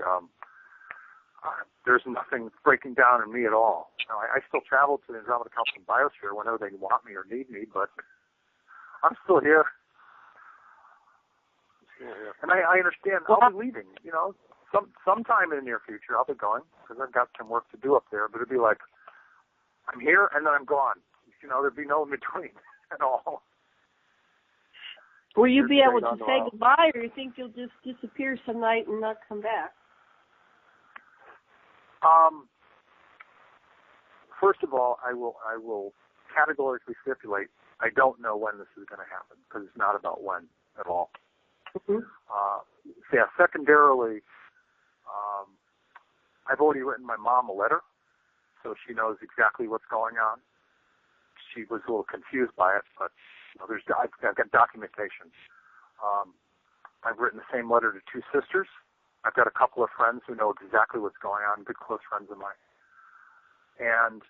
There's nothing breaking down in me at all. Now, I still travel to the Andromeda Council Biosphere whenever they want me or need me, but I'm still here. And I understand. I'll be leaving, sometime in the near future. I'll be going because I've got some work to do up there. But it'd be like, I'm here and then I'm gone. There'd be no in between at all. Will you be able to say goodbye, or you think you'll just disappear some night and not come back? First of all, I will categorically stipulate I don't know when this is going to happen because it's not about when at all. Mm-hmm. Secondarily, I've already written my mom a letter, so she knows exactly what's going on. She was a little confused by it, but I've got documentation. I've written the same letter to two sisters. I've got a couple of friends who know exactly what's going on, good close friends of mine. And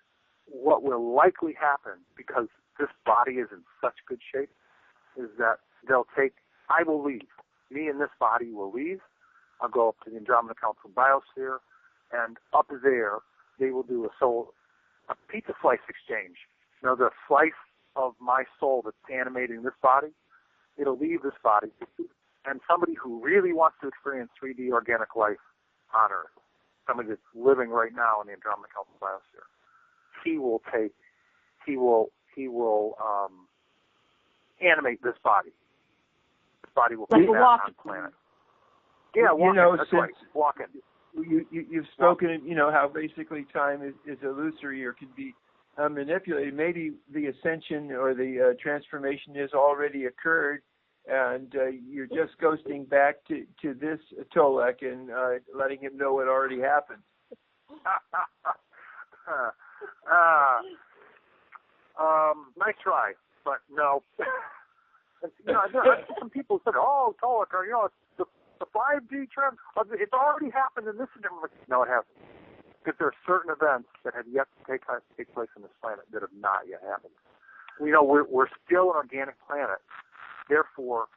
what will likely happen, because this body is in such good shape, is that I will leave. Me and this body will leave. I'll go up to the Andromeda Council biosphere, and up there they will do a pizza slice exchange. The slice of my soul that's animating this body, it'll leave this body, and somebody who really wants to experience 3D organic life on Earth, somebody that's living right now in the Andromeda Council biosphere, he will animate this body. This body will be back on the planet. Yeah, walking. That's right. Walking. You've spoken, how basically time is illusory or can be manipulated. Maybe the ascension or the transformation has already occurred, and you're just ghosting back to this Tolec and letting him know it already happened. Nice try, but no. Some people said, "Oh, Tolec, or the 5G trend, it's already happened in this." No, it hasn't. Because there are certain events that have yet to take place on this planet that have not yet happened. We're still an organic planet. Therefore,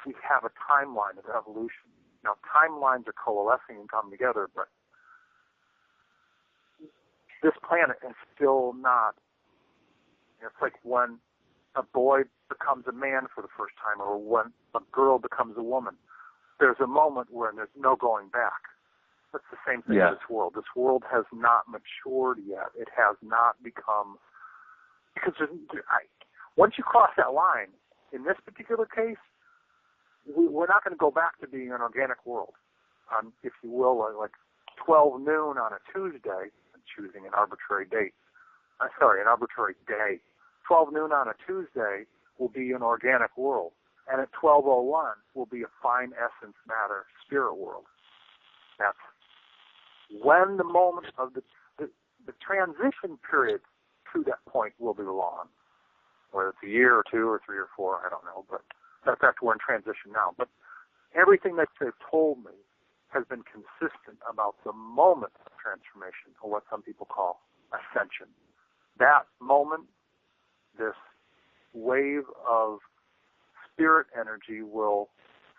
we have a timeline of evolution. Now, timelines are coalescing and coming together, but this planet is still not. It's like when a boy becomes a man for the first time, or when a girl becomes a woman. There's a moment where there's no going back. That's the same thing in this world. This world has not matured yet. It has not become, because once you cross that line, in this particular case, we're not going to go back to being an organic world. If you will, like 12 noon on a Tuesday, I'm choosing an arbitrary date. An arbitrary day. 12 noon on a Tuesday will be an organic world. And at 12:01 will be a fine essence matter spirit world. That's when the moment of the transition period to that point will be long. Whether it's a year or 2 or 3 or 4, I don't know. But in fact, we're in transition now. But everything that they've told me has been consistent about the moment of transformation, or what some people call ascension. That moment, this wave of spirit energy will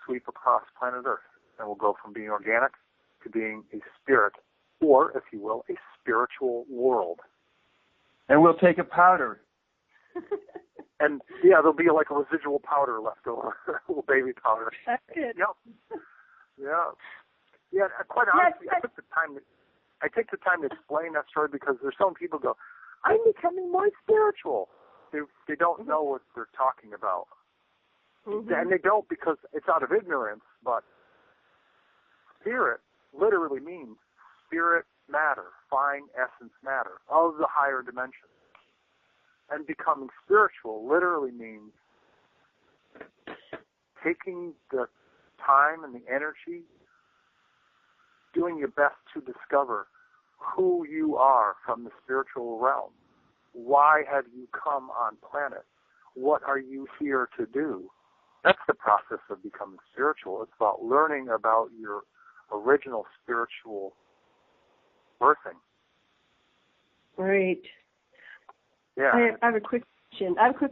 sweep across planet Earth, and will go from being organic to being a spirit, or, if you will, a spiritual world. And we'll take a powder. And, there'll be like a residual powder left over, a little baby powder. That's good. Yep. Yeah, quite honestly, I take the time to explain that story because there's some people who go, I'm becoming more spiritual. They don't know what they're talking about. Mm-hmm. And they don't because it's out of ignorance, but spirit literally means spirit matter, fine essence matter of the higher dimension. And becoming spiritual literally means taking the time and the energy, doing your best to discover who you are from the spiritual realm. Why have you come on planet? What are you here to do? That's the process of becoming spiritual. It's about learning about your original spiritual birthing. Right. Yeah. I have a quick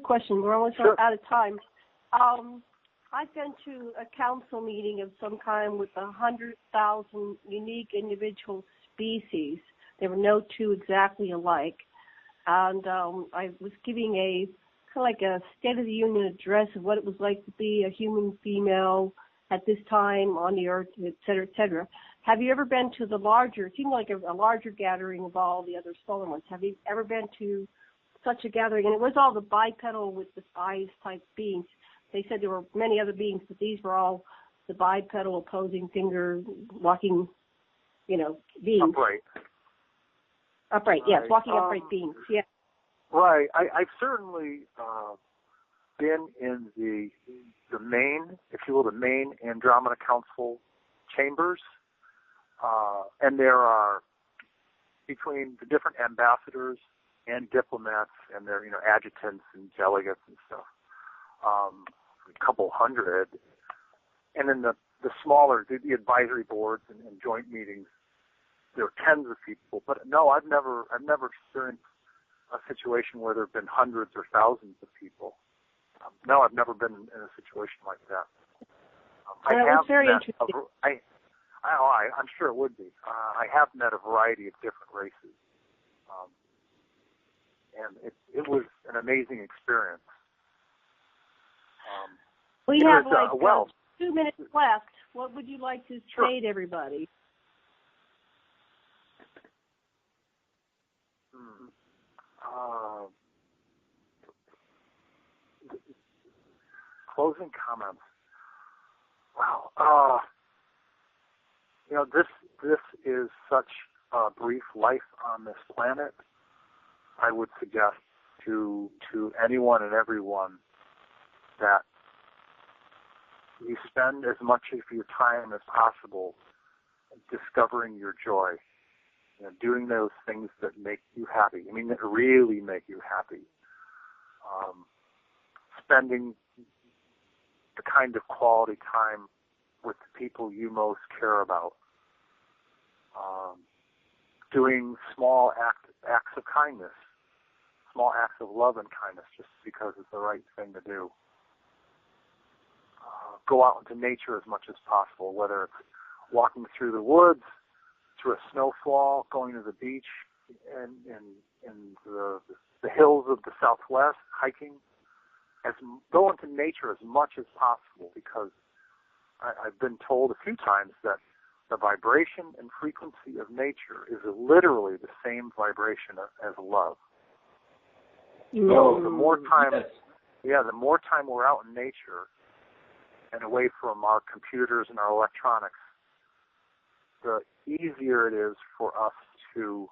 question. We're almost out of time. I've been to a council meeting of some kind with 100,000 unique individual species. There were no two exactly alike. And I was giving a kind of like a State of the Union address of what it was like to be a human female at this time on the Earth, et cetera, et cetera. Have you ever been to the larger, it seemed like a larger gathering of all the other smaller ones. Have you ever been to such a gathering? And it was all the bipedal with the eyes type beings. They said there were many other beings, but these were all the bipedal, opposing finger, walking, beings. Upright, yes, walking upright beings, yeah. Right. I've certainly been in the main, if you will, the main Andromeda Council chambers, and there are, between the different ambassadors and diplomats and their, adjutants and delegates and stuff, a couple hundred. And in the smaller, the advisory boards and joint meetings, there are tens of people. But no, I've never experienced a situation where there have been hundreds or thousands of people. No, I've never been in a situation like that. That's very interesting. I'm sure it would be. I have met a variety of different races, and it was an amazing experience. We have 2 minutes left. What would you like to say to everybody? Closing comments. Wow. This is such a brief life on this planet. I would suggest to anyone and everyone that you spend as much of your time as possible discovering your joy, doing those things that make you happy. That really make you happy. Spending the kind of quality time with the people you most care about. Doing small acts of kindness, small acts of love and kindness, just because it's the right thing to do. Go out into nature as much as possible, whether it's walking through the woods, through a snowfall, going to the beach, and the hills of the Southwest, hiking. Go into nature as much as possible, because I've been told a few times that the vibration and frequency of nature is literally the same vibration as love. So the more time, the more time we're out in nature and away from our computers and our electronics, the easier it is for us to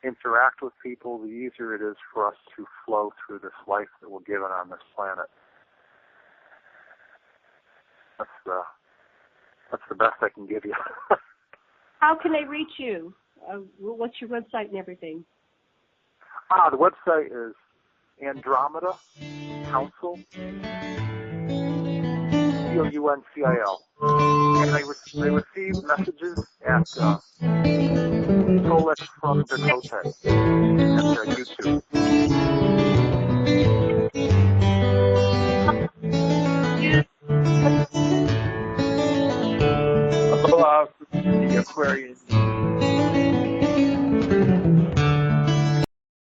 interact with people, the easier it is for us to flow through this life that we're given on this planet. That's the best I can give you. How can they reach you? What's your website and everything? The website is Andromeda Council, COUNCIL. And I receive messages at Tolec from Dakota at YouTube. Aloha from the Aquarian